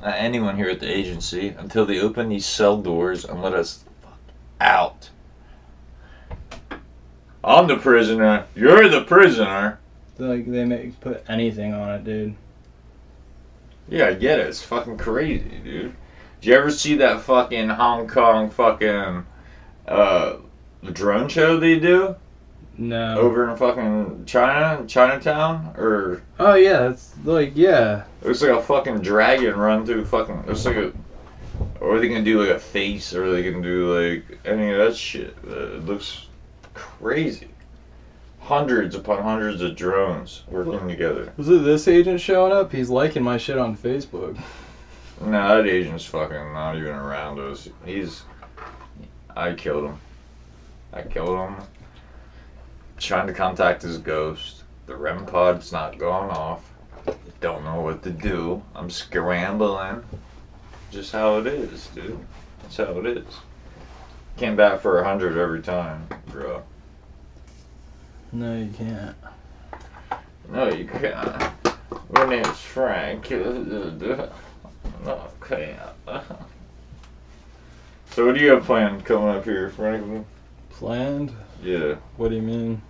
Not anyone here at the agency until they open these cell doors and let us fuck out. I'm the prisoner. You're the prisoner. Like they may put anything on it, dude. Yeah, I get it. It's fucking crazy, dude. Did you ever see that fucking Hong Kong fucking drone show they do? No. Over in fucking Chinatown? Or Oh yeah, it's like yeah. it looks like a fucking dragon run through fucking. It looks like a. Or are they gonna do like a face? Or are they gonna do like any of that shit? It looks crazy. Hundreds upon hundreds of drones working together. Was it this agent showing up? He's liking my shit on Facebook. No, that agent's fucking not even around us. I killed him. Trying to contact his ghost. The REM pod's not going off. Don't know what to do. I'm scrambling. Just how it is, dude. That's how it is. Came back for 100 every time, bro. No, you can't. No, you can't. My name's Frank. Okay. So what do you have planned coming up here, Franklin? Planned? Yeah. What do you mean?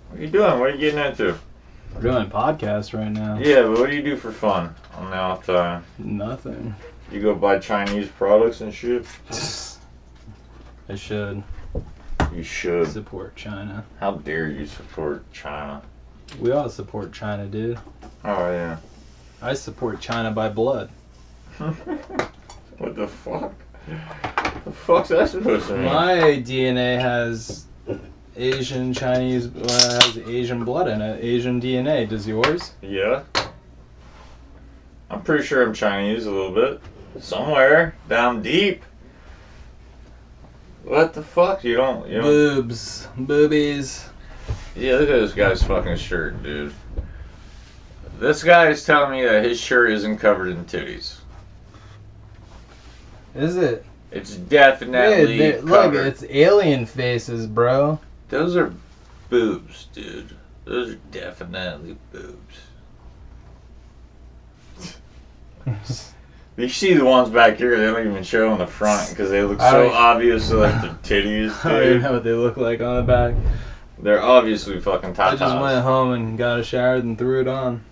What are you doing? What are you getting into? We're doing podcasts right now. Yeah, but what do you do for fun on the off time? Nothing. You go buy Chinese products and shit? I should You should. support China. How dare you support China? We all support China, dude. Oh, yeah. I support China by blood. What the fuck? The fuck's that supposed to mean? My DNA has Asian Chinese has Asian blood in it. Asian DNA. Does yours? Yeah. I'm pretty sure I'm Chinese a little bit. Somewhere down deep. What the fuck? You don't. Boobs, boobies. Yeah, look at this guy's fucking shirt, dude. This guy is telling me that his shirt isn't covered in titties. Is it? It's definitely look, covered. it's alien faces, bro. Those are boobs, dude. Those are definitely boobs. You see the ones back here, they don't even show on the front because they look I so don't- obvious, like their titties, I don't even dude. know what they look like on the back. They're obviously fucking I tatas. just went home and got a shower and threw it on.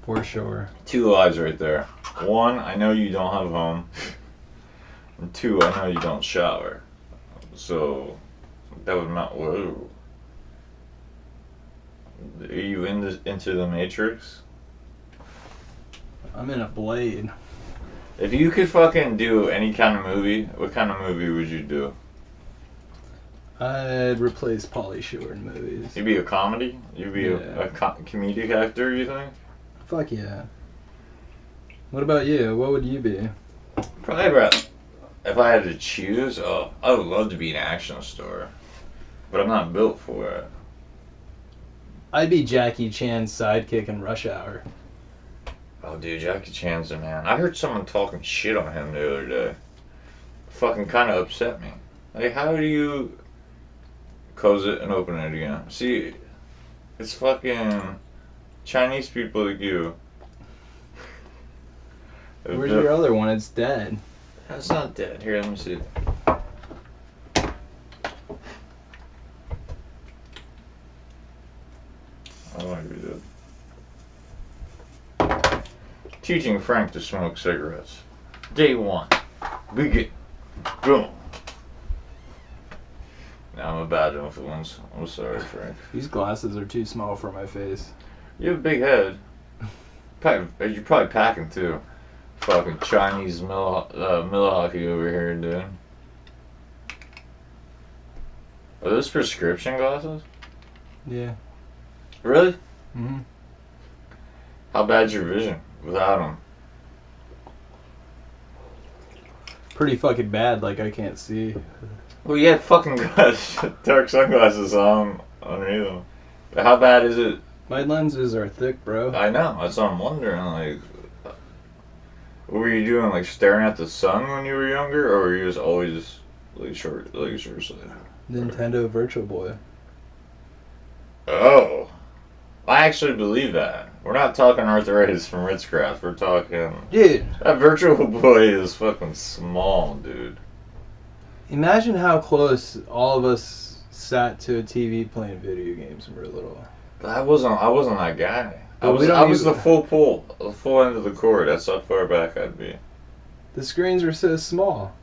For sure. Two lies right there. One, I know you don't have a home. And two, I know you don't shower. So, that would not. Whoa. Are you into the Matrix? I'm in a Blade. If you could fucking do any kind of movie, what kind of movie would you do? I'd replace Pauly Shore in movies. You'd be a comedy? You'd be a comedic actor, you think? Fuck yeah. What about you? What would you be? Probably about. If I had to choose, I would love to be an action star. But I'm not built for it. I'd be Jackie Chan's sidekick in Rush Hour. Oh, dude, Jackie Chan's the man. I heard someone talking shit on him the other day. Fucking kind of upset me. Like, how do you close it and open it again? See, it's fucking Chinese people like you. Where's your other one? It's dead. That's not dead. Here, let me see. I want to do that. Teaching Frank to smoke cigarettes. Day 1. Begin. Boom. Now I'm a bad influence. I'm sorry, Frank. These glasses are too small for my face. You have a big head. You're probably packing too. Fucking Chinese Milwaukee over here, dude. Are those prescription glasses? Yeah. Really? Mm-hmm. How bad's your vision without them? Pretty fucking bad, like I can't see. Well, you had fucking dark sunglasses on underneath them. But how bad is it? My lenses are thick, bro. I know. That's what I'm wondering. Like, what were you doing? Like staring at the sun when you were younger, or were you just always like short sighted? Nintendo Virtual Boy. Oh, I actually believe that. We're not talking arthritis from Ritzcraft. We're talking. Dude, That Virtual Boy is fucking small, dude. imagine how close all of us sat to a TV playing video games when we were little. I wasn't that guy. I But we was don't the full pull, the full end of the cord. That's how far back I'd be. The screens were so small.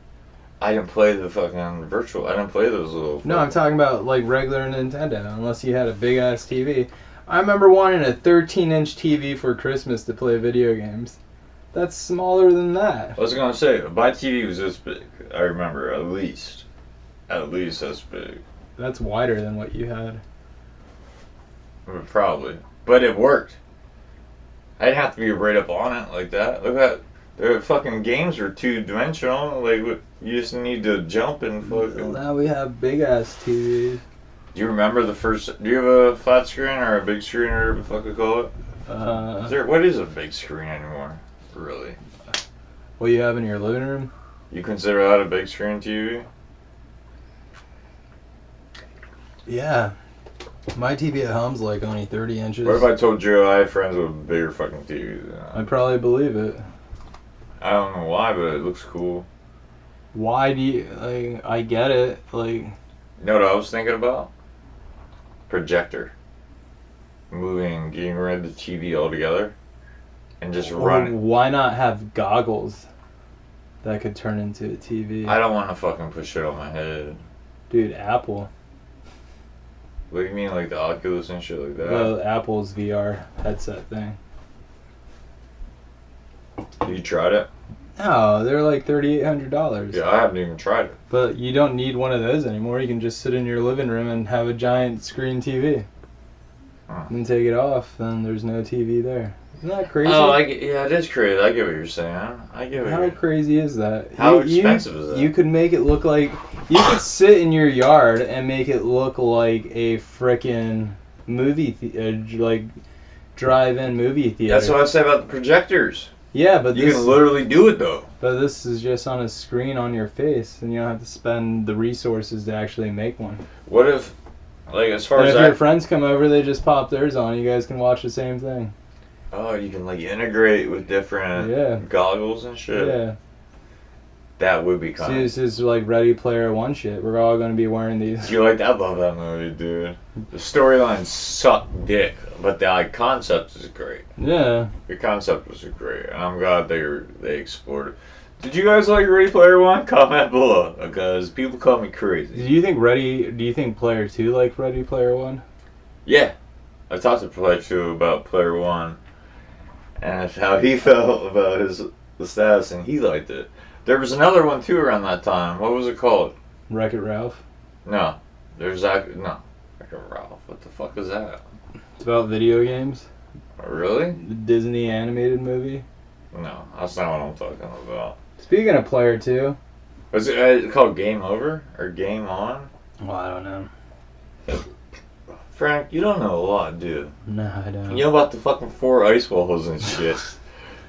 I didn't play the fucking virtual. I didn't play those little. No, I'm talking about like regular Nintendo, unless you had a big ass TV. I remember wanting a 13-inch TV for Christmas to play video games. That's smaller than that. I was gonna say my TV was this big. I remember at least this big. That's wider than what you had. Probably, but it worked. I didn't have to be right up on it like that. Look at that. The fucking games are 2-dimensional. Like you just need to jump and fucking. Now we have big ass TVs. Do you remember the first? Do you have a flat screen or a big screen or whatever the fuck you call it? What is a big screen anymore? Really? What you have in your living room? You consider that a big screen TV? Yeah. My TV at home's like only 30 inches. What if I told you I have friends with bigger fucking TVs than that? I'd probably believe it. I don't know why, but it looks cool. Why do you, like, I get it, like... You know what I was thinking about? Projector. Getting rid of the TV altogether. And just run. Why not have goggles that could turn into a TV? I don't want to fucking put shit on my head. Dude, Apple. What do you mean, like the Oculus and shit like that? Well, Apple's VR headset thing. You tried it? No, they're like $3,800. Yeah, I haven't even tried it. But you don't need one of those anymore. You can just sit in your living room and have a giant screen TV. Huh. And take it off, then there's no TV there. Isn't that crazy? Oh, yeah, it is crazy. I get what you're saying. I get what How you're crazy is that? How expensive is that? You could make it look like... You could sit in your yard and make it look like a frickin' movie... like, drive-in movie theater. That's what I say about the projectors. Yeah, but You can literally do it, though. But this is just on a screen on your face, and you don't have to spend the resources to actually make one. What if, like, as far And as if your friends come over, they just pop theirs on. You guys can watch the same thing. Oh, you can like integrate with different goggles and shit. Yeah. That would be See, kind this is like Ready Player One shit. We're all gonna be wearing these. You like? I love that movie, dude. The storyline sucked dick, but the like, concept is great. Yeah. The concept was great, and I'm glad they explored it. Did you guys like Ready Player One? Comment below, because people call me crazy. Do you think Player Two like Ready Player One? Yeah, I talked to Player Two about Player One, and how he felt about the status, and he liked it. There was another one too around that time. What was it called? Wreck-It Ralph. No, there's that. No, Wreck-It Ralph. What the fuck is that? It's about video games. Really? The Disney animated movie. No, that's not what I'm talking about. Speaking of Player Two. Was it called Game Over or Game On? Well, I don't know. Frank, you don't know a lot, dude. No, I don't. You know about the fucking 4 ice walls and shit.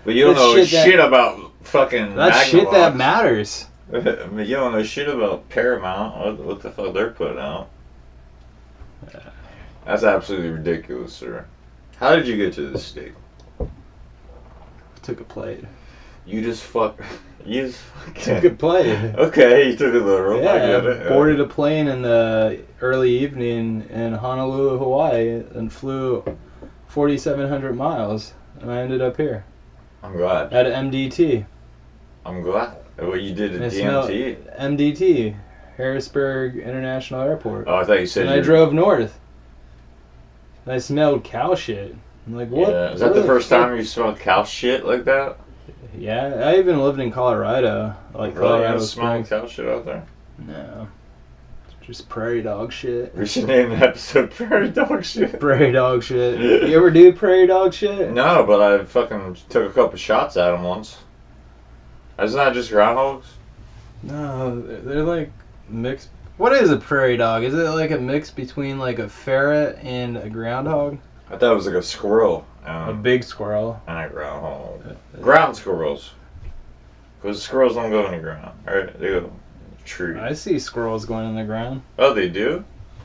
But you don't That's know shit shit about fucking That's shit that Magnavox. matters. I mean, you don't know shit about Paramount. What the fuck they're putting out. That's absolutely ridiculous, sir. How did you get to this state? Took a plate. You just fucking... Took a plate. Okay, you took it literal. I Yeah, get it. boarded a plane in the early evening in Honolulu, Hawaii, and flew 4,700 miles, and I ended up here I'm glad. at MDT. I'm glad. What you did And at I smelled- DMT? MDT, Harrisburg International Airport. Oh, I thought you said And I drove north. And I smelled cow shit. I'm like, what? Yeah. Is that the first time you smelled cow shit like that? Yeah, I even lived in Colorado, like Really? Colorado You smelling Springs. cow shit out there? No, just prairie dog shit. We should name the episode Prairie Dog Shit. Prairie dog shit. You ever do prairie dog shit? No, but I fucking took a couple shots at them once. Isn't that just groundhogs? No, they're like mixed. What is a prairie dog? Is it like a mix between like a ferret and a groundhog? I thought it was like a squirrel A big squirrel. and a groundhog. Ground squirrels. Because squirrels don't go in the ground, right? They go in the tree. I see squirrels going in the ground. Oh, they do?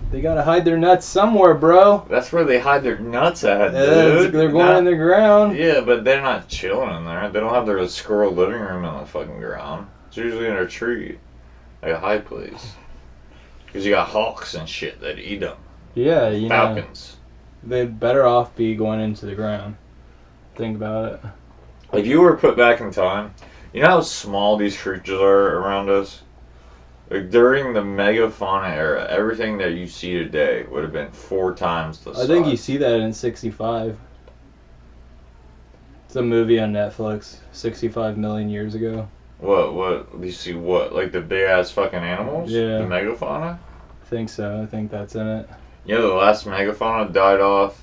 They gotta hide their nuts somewhere, bro. That's where they hide their nuts at, Yeah, dude. they're going in the ground. Yeah, but they're not chilling in there. They don't have their squirrel living room in the fucking ground. It's usually in a tree. Like a high place. Because you got hawks and shit that eat them. Yeah, you know, Falcons. they'd better off be going into the ground. Think about it. If you were put back in time, you know how small these creatures are around us? Like during the megafauna era, everything that you see today would have been 4 times the size. I think you see that in 65. It's a movie on Netflix, 65 million years ago. What? You see what? Like the big ass fucking animals? Yeah. The megafauna? I think so. I think that's in it. You know, the last megafauna died off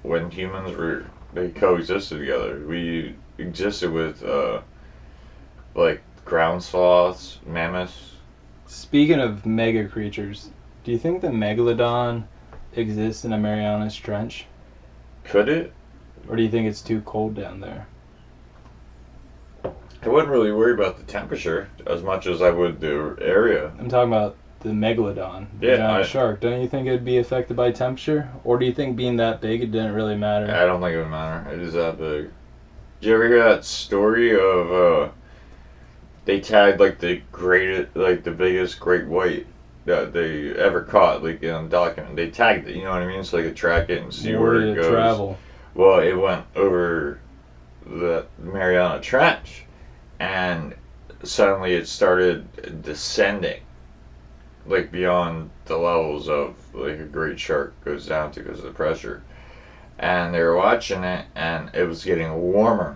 when humans they coexisted together. We existed with, like, ground sloths, mammoths. Speaking of mega creatures, do you think the megalodon exists in the Marianas Trench? Could it? Or do you think it's too cold down there? I wouldn't really worry about the temperature as much as I would the area. I'm talking about the megalodon, the Yeah, giant shark. Don't you think it would be affected by temperature? Or do you think being that big, it didn't really matter? I don't think it would matter. It is that big. Did you ever hear that story of they tagged like the biggest great white that they ever caught, like in a document. They tagged it, you know what I mean? So they could track it and see where it goes. Travel. Well, it went over the Mariana Trench, and suddenly it started descending, like beyond the levels of like a great shark goes down to because of the pressure. And they were watching it, and it was getting warmer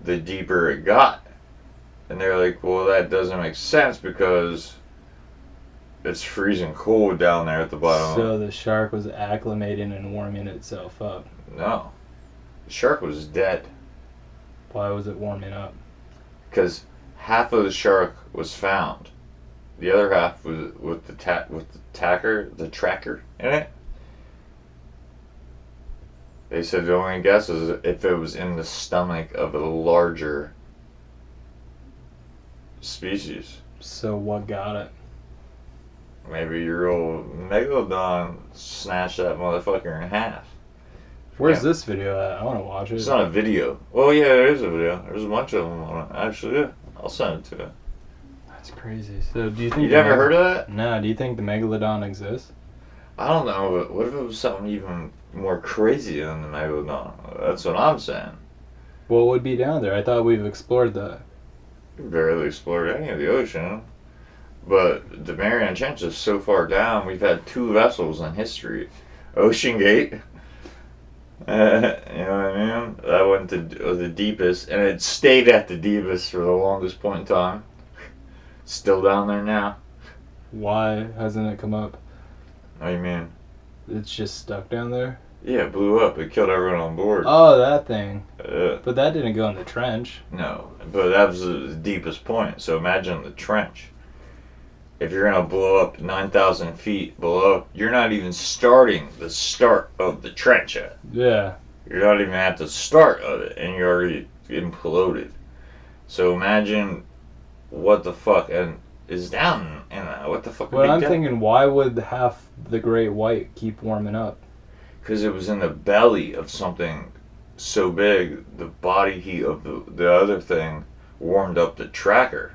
the deeper it got. And they're like, well, that doesn't make sense because it's freezing cold down there at the bottom. So the shark was acclimating and warming itself up. No. The shark was dead. Why was it warming up? Because half of the shark was found. The other half was with the tracker in it. They said the only guess is if it was in the stomach of a larger species. So what got it? Maybe your old megalodon snatched that motherfucker in half. Where's Yeah. this video at? I want to watch it. It's not a video. Well, yeah, there is a video. There's a bunch of them on it. Actually, yeah. I'll send it to you. That's crazy. So, do you think You never heard of that? No. Do you think the megalodon exists? I don't know, but what if it was something even more crazy than the megalodon? That's what I'm saying. What would be down there? I thought we've explored that. We barely explored any of the ocean. But the Mariana Trench is so far down, we've had 2 vessels in history. Ocean Gate, you know what I mean? That went to the deepest, and it stayed at the deepest for the longest point in time. Still down there now. Why hasn't it come up? What do you mean? It's just stuck down there? Yeah, it blew up. It killed everyone on board. Oh, that thing. Uh, But that didn't go in the trench. no, but that was the deepest point. So imagine the trench. If you're gonna blow up 9,000 feet below, you're not even starting the start of the trench yet. Yeah. You're not even at the start of it, and you're already imploded. So imagine what the fuck and is down in that. What the fuck? Well, I'm thinking, why would half the great white keep warming up? Because it was in the belly of something so big, the body heat of the other thing warmed up the tracker.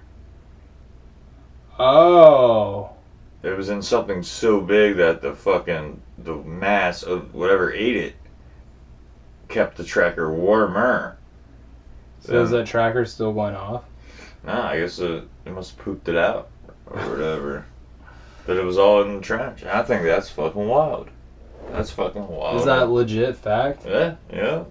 Oh. It was in something so big that the mass of whatever ate it kept the tracker warmer. So is that tracker still going off? Nah, I guess it must have pooped it out or whatever. But it was all in the trench. I think that's fucking wild. That's fucking wild. Is that legit fact? Yeah, yeah.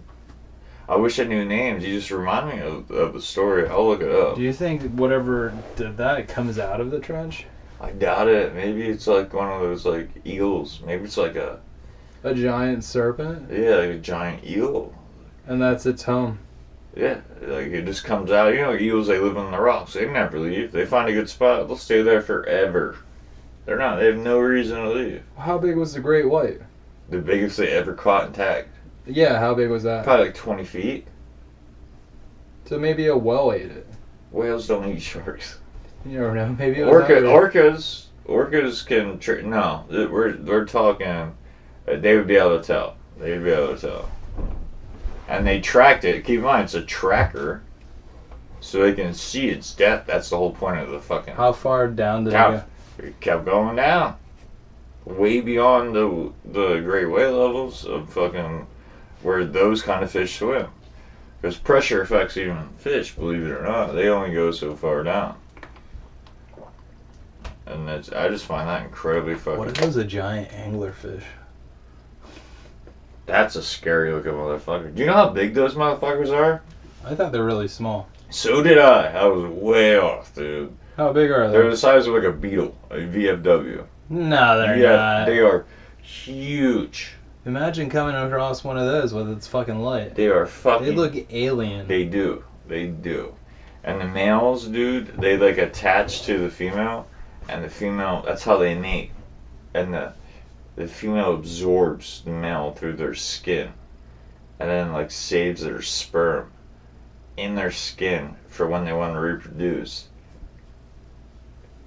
I wish I knew names. You just remind me of the story. I'll look it up. Do you think whatever did that comes out of the trench? I doubt it. Maybe it's like one of those like eels. Maybe it's like a giant serpent? like a giant eel. And that's its home. Yeah, like it just comes out. You know, eels, they live on the rocks. They never leave. They find a good spot, they'll stay there forever. They have no reason to leave. How big was the great white? The biggest they ever caught and tagged. Yeah, how big was that? Probably like 20 feet. So maybe a whale ate it. Whales don't eat sharks. You never know. Maybe it was Orcas can. No, we're talking. They would be able to tell. They'd be able to tell. And they tracked it. Keep in mind, it's a tracker, so they can see its depth. That's the whole point of the fucking. How far down did it go? It kept going down, way beyond the great whale levels of fucking where those kind of fish swim. Because pressure affects even fish, believe it or not. They only go so far down. And I just find that incredibly fucking. What if it was a giant anglerfish? That's a scary looking motherfucker. Do you know how big those motherfuckers are? I thought they're really small. So did I. I was way off, dude. How big are They're they? the size of like a beetle, a VFW. No, they're Yeah, not. they are huge. Imagine coming across one of those with its fucking light. They are fucking. They look alien. They do. They do. And the males, dude, they like attach to the female, and the female, that's how they mate. And the female absorbs the male through their skin, and then like saves their sperm in their skin for when they want to reproduce.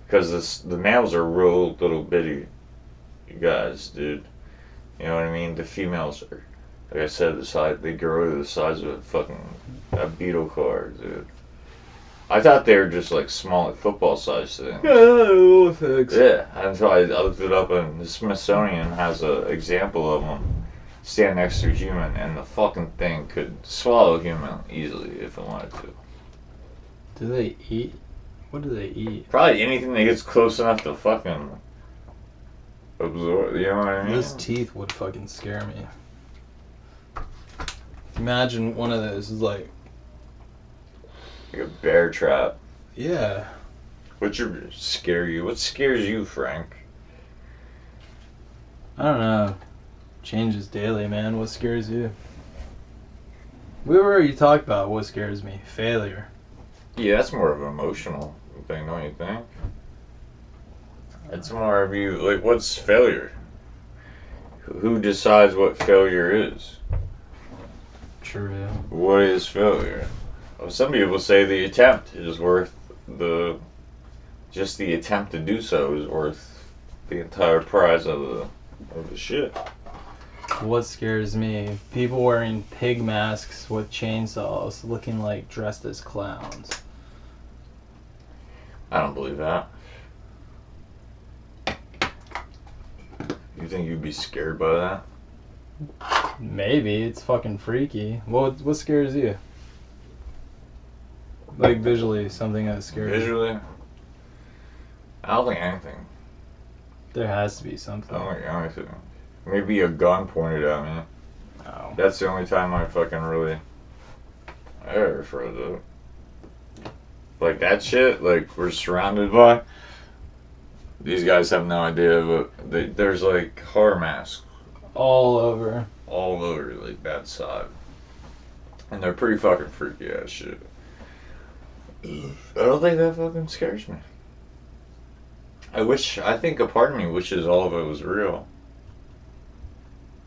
Because the males are real little bitty guys, dude. You know what I mean? The females are, like I said, they grow to the size of a beetle car, dude. I thought they were just like small, like football size things. Oh, thanks. Yeah, until I looked it up, and the Smithsonian has an example of them stand next to a human, and the fucking thing could swallow a human easily if it wanted to. Do they eat? What do they eat? Probably anything that gets close enough to fucking absorb, you know what I mean? Those teeth would fucking scare me. Imagine one of those is like a bear trap. Yeah. What scares you, Frank? I don't know. Changes daily, man. What scares you? We already talked about what scares me. Failure. Yeah, that's more of an emotional thing, don't you think? It's more of you, like, what's failure? Who decides what failure is? True. What is failure? Well, some people say the attempt is worth just the attempt to do so is worth the entire prize of the shit. What scares me? People wearing pig masks with chainsaws, looking like dressed as clowns. I don't believe that. You think you'd be scared by that? Maybe. It's fucking freaky. What scares you? Like visually, something that scares you. Visually? I don't think anything. There has to be something. I don't think anything. Maybe a gun pointed at me. Oh. That's the only time I fucking really ever froze up. Like that shit, like we're surrounded by. These guys have no idea, but there's like horror masks All over. all over like that side, and they're pretty fucking freaky ass shit. I don't think that fucking scares me. I think a part of me wishes all of it was real.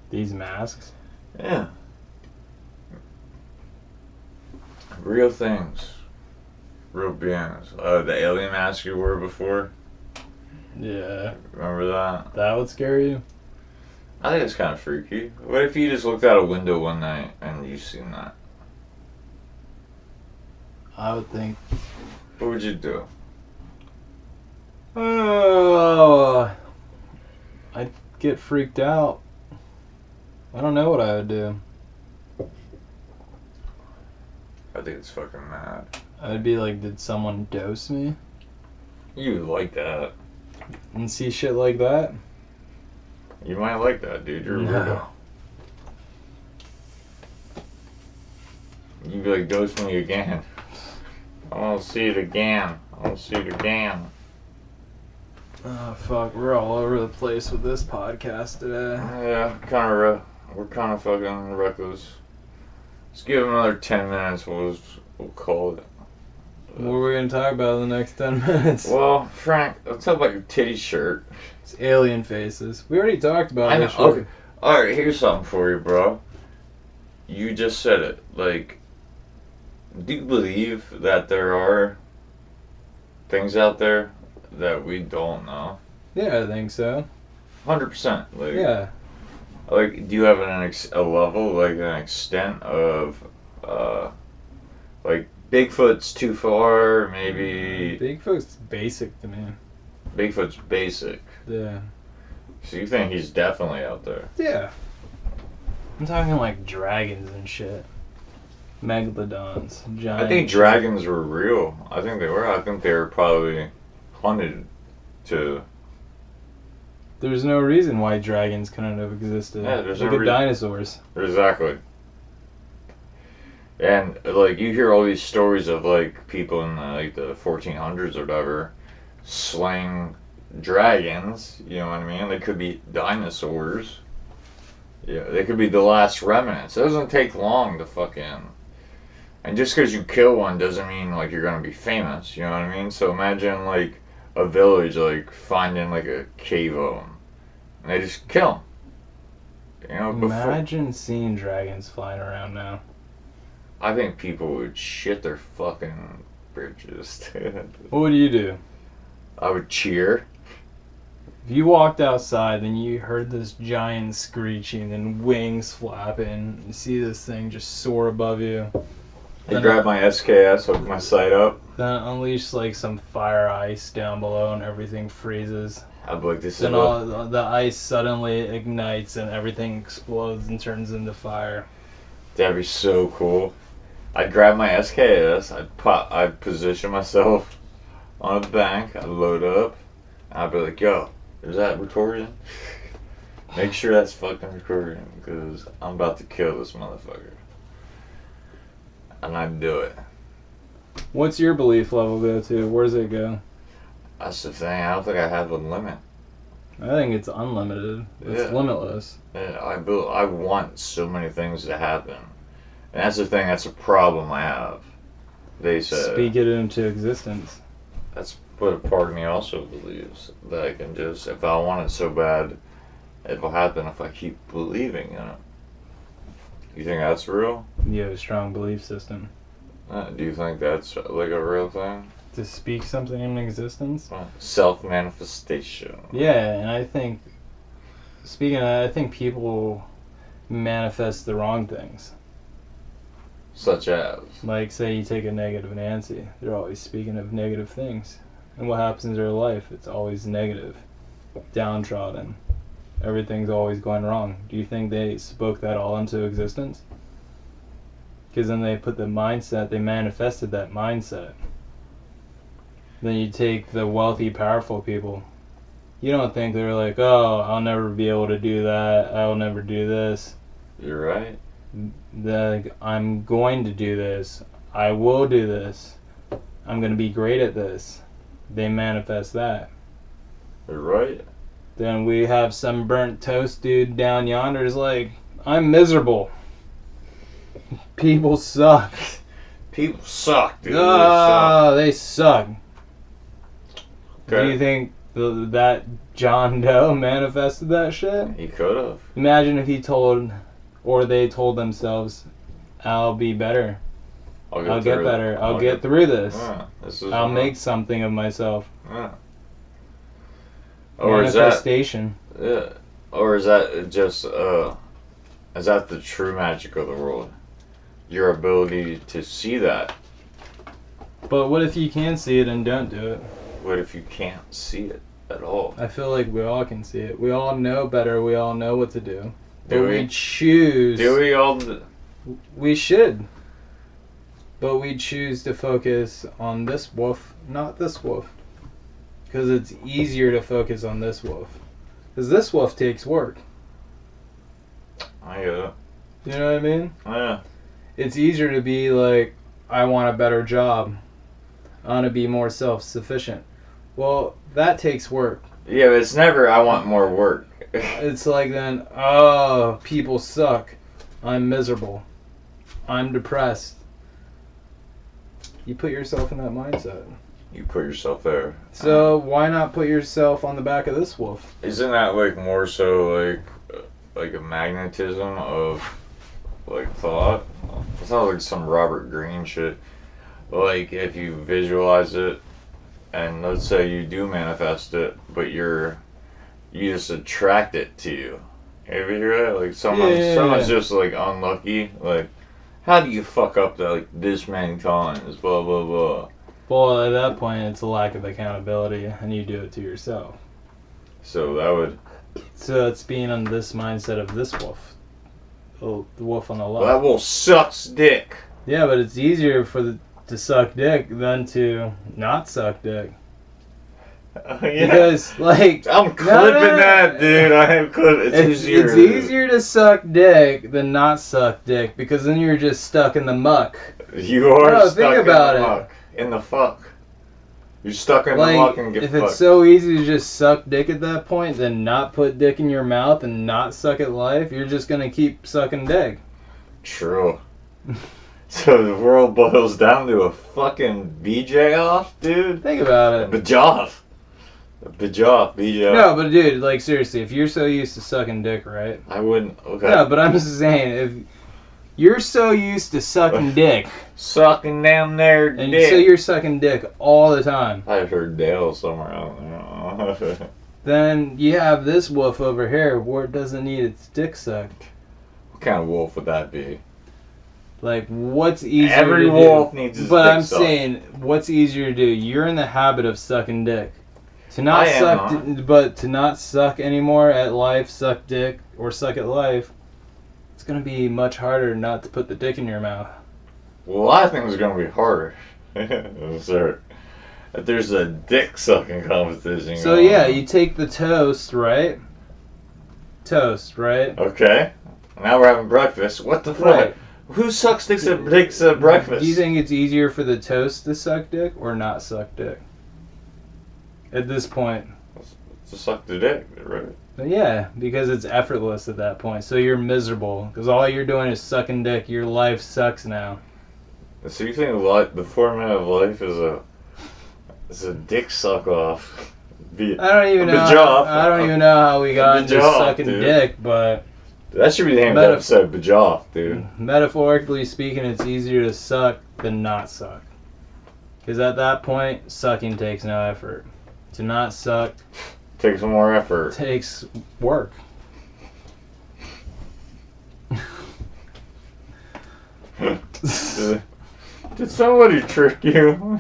These masks? Yeah. Real things. Real beings. The alien mask you wore before. Yeah. Remember that? That would scare you? I think it's kind of freaky. What if you just looked out a window one night and you seen that? I would think. What would you do? Oh, I'd get freaked out. I don't know what I would do. I think it's fucking mad. I'd be like, did someone dose me? You like that. And see shit like that? You might like that, dude. You're a No. weirdo. You'd be like, dose me again. I want to see it again. I want to see it again. Oh, fuck. We're all over the place with this podcast today. Yeah, we're kind of fucking reckless. Let's give him another 10 minutes. We'll call it. What are we going to talk about in the next 10 minutes? Well, Frank, let's talk about your titty shirt. It's alien faces. We already talked about I know. this. Okay. Alright, here's something for you, bro. You just said it. Like, do you believe that there are things out there that we don't know? Yeah, I think so. 100%. Like, Yeah. Like, do you have a level, like an extent of, like, Bigfoot's too far, maybe Bigfoot's basic to me. Bigfoot's basic. Yeah. So you think he's definitely out there? Yeah. I'm talking like dragons and shit. Megalodons. Giant. I think dragons were real. I think they were. I think they were probably hunted to. There's no reason why dragons couldn't have existed. Yeah, there's Look no at reason. dinosaurs. Exactly. And like you hear all these stories of like people in the 1400s or whatever slaying dragons. You know what I mean? They could be dinosaurs. Yeah, they could be the last remnants. It doesn't take long to fucking. And just because you kill one doesn't mean like you're gonna be famous. You know what I mean? So imagine like a village like finding like a cave of them, and they just kill them. You know, before. Imagine seeing dragons flying around now. I think people would shit their fucking britches. What would you do? I would cheer. If you walked outside and you heard this giant screeching and wings flapping, you see this thing just soar above you, I'd grab my SKS, hook my sight up. then unleash like some fire ice down below and everything freezes. I'd be like, this is Then what. all the ice suddenly ignites and everything explodes and turns into fire. That'd be so cool. I'd grab my SKS, I'd position myself on a bank, I'd load up, and I'd be like, yo, is that recording? Make sure that's fucking recording, because I'm about to kill this motherfucker. And I'd do it. What's your belief level go to? Where does it go? That's the thing, I don't think I have a limit. I think it's unlimited. It's Yeah. limitless. And I want so many things to happen. And that's the thing, that's a problem I have. They said. Speak it into existence. That's what a part of me also believes. That I can just, if I want it so bad, it'll happen if I keep believing in it. You think that's real? You have a strong belief system. Do you think that's like a real thing? To speak something into existence? Self-manifestation. Yeah, and I think, speaking of that, I think people manifest the wrong things. Such as? Like, say you take a negative Nancy, they're always speaking of negative things. And what happens in their life? It's always negative, downtrodden. Everything's always going wrong. Do you think they spoke that all into existence? Because then they put the mindset, they manifested that mindset. Then you take the wealthy, powerful people. You don't think they're like, oh, I'll never be able to do that, I'll never do this. You're right. Like, I'm going to do this, I will do this, I'm going to be great at this. They manifest that. You're right. Then we have some burnt toast dude down yonder is like, I'm miserable. People suck. People suck, dude. They suck. Okay. Do you think that John Doe manifested that shit? He could have. Imagine if he told, or they told themselves, I'll be better. I'll get better. I'll get through this. I'll make something of myself. Or manifestation. Or is that just is that the true magic of the world? Your ability to see that. But what if you can see it and don't do it? What if you can't see it at all? I feel like we all can see it. We all know better. We all know what to do. But Do we? we choose. Do we all? We should. But we choose to focus on this wolf, not this wolf. Because it's easier to focus on this wolf. Because this wolf takes work. I get it. You know what I mean? Yeah. It's easier to be like, I want a better job. I want to be more self-sufficient. Well, that takes work. Yeah, but it's never, I want more work. It's like then, oh, people suck. I'm miserable. I'm depressed. You put yourself in that mindset. You put yourself there. So why not put yourself on the back of this wolf? Isn't that like more so like a magnetism of like thought? It sounds like some Robert Greene shit. Like if you visualize it, and let's say you do manifest it, but you just attract it to you. Have you heard that? Like someone's just like unlucky. Like, how do you fuck up that like this many times? Blah blah blah. Well, at that point, it's a lack of accountability, and you do it to yourself. So that would. So it's being on this mindset of this wolf. Oh, the wolf on the left. Well, that wolf sucks dick. Yeah, but it's easier to suck dick than to not suck dick. Yeah. Because, like... I'm clipping that, dude. I am clipping. It's easier to suck dick than not suck dick, because then you're just stuck in the muck. You are stuck think about in the muck. In the fuck. You're stuck in Like, the muck and get if fucked. it's so easy to just suck dick at that point, then not put dick in your mouth and not suck at life, you're just gonna keep sucking dick. True. So the world boils down to a fucking BJ off, dude? Think about it. Bajoff. Bajoff, BJ off. No, but dude, like seriously, if you're so used to sucking dick, right? I wouldn't, okay. No, but I'm just saying, if you're so used to sucking dick, Sucking down there and dick. so you're sucking dick all the time, I heard Dale somewhere, I don't know. then you have this wolf over here where it doesn't need its dick sucked. What kind of wolf would that be? Like, what's easier Every to wolf do? needs his But dick I'm sucked. saying, what's easier to do? You're in the habit of sucking dick. To not I am suck, not. but to not suck anymore at life, suck dick, or suck at life, it's gonna be much harder not to put the dick in your mouth. Well, a lot of things are going to be harder. Sir. If there's a dick sucking competition. So going yeah, on. you take the toast, right? Toast, right? Okay. Now we're having breakfast. What the fuck? Right. Who sucks dicks at breakfast? Do you think it's easier for the toast to suck dick or not suck dick? At this point. To suck the dick, right? Yeah, because it's effortless at that point. So you're miserable because all you're doing is sucking dick. Your life sucks now. So you think the format of life is a dick suck off? I don't even know. Bajoff. I don't even know how we got into Bajoff, sucking dude. dick, but That should be the name of the episode, Bajoff, dude. metaphorically speaking, it's easier to suck than not suck. Because at that point, sucking takes no effort. To not suck Takes more effort. takes work. Did somebody trick you?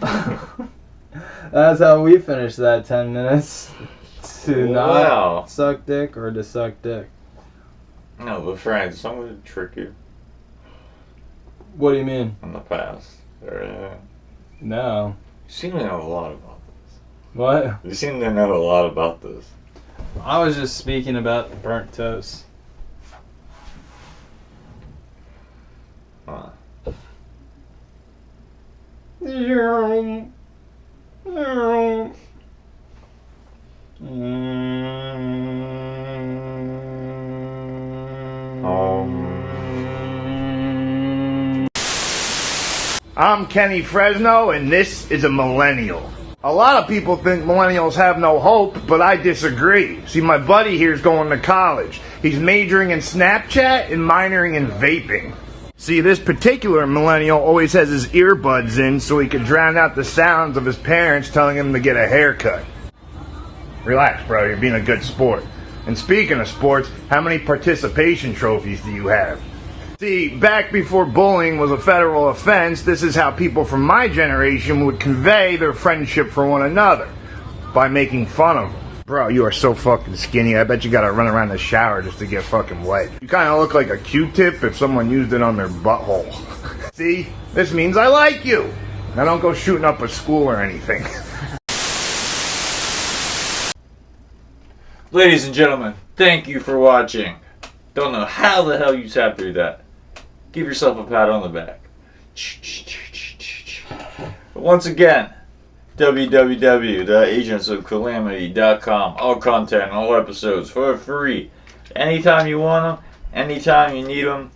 That's how we finished that 10 minutes. To Wow. not suck dick or to suck dick. No, but Frank, did somebody trick you What do you mean? in the past? Or anything? No. You seem to know a lot about this. What? You seem to know a lot about this. I was just speaking about burnt toast. Huh. I'm Kenny Fresno, and this is a millennial. A lot of people think millennials have no hope, but I disagree. See, my buddy here's going to college. He's majoring in Snapchat and minoring in vaping. See, this particular millennial always has his earbuds in so he can drown out the sounds of his parents telling him to get a haircut. Relax, bro, you're being a good sport. And speaking of sports, how many participation trophies do you have? See, back before bullying was a federal offense, this is how people from my generation would convey their friendship for one another. By making fun of them. Bro, you are so fucking skinny, I bet you gotta run around the shower just to get fucking wet. You kinda look like a Q-tip if someone used it on their butthole. See, this means I like you. Now don't go shooting up a school or anything. Ladies and gentlemen, thank you for watching. Don't know how the hell you sat through that. Give yourself a pat on the back. But once again, www.agentsofcalamity.com. All content, all episodes for free. Anytime you want them, anytime you need them,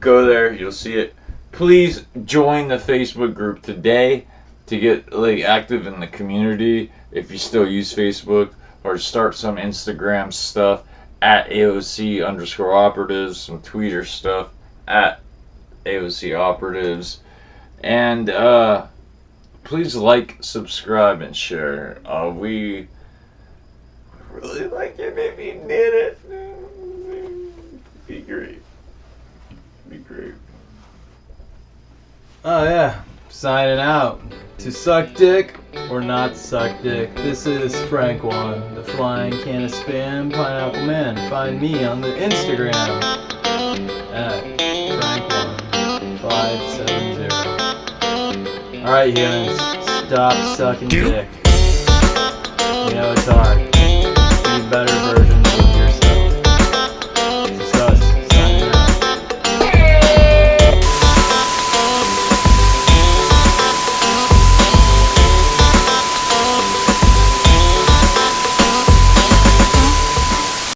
go there. You'll see it. Please join the Facebook group today to get active in the community if you still use Facebook, or start some Instagram stuff at AOC_operatives, some Twitter stuff at AOC operatives, and please like, subscribe, and share. We really like it if you did it. Be great. Be great. Oh yeah, signing out. To suck dick or not suck dick. This is Frank One, the flying can of spam pineapple man. Find me on the Instagram at Frank1570. Alright humans, stop sucking dick. You know it's hard.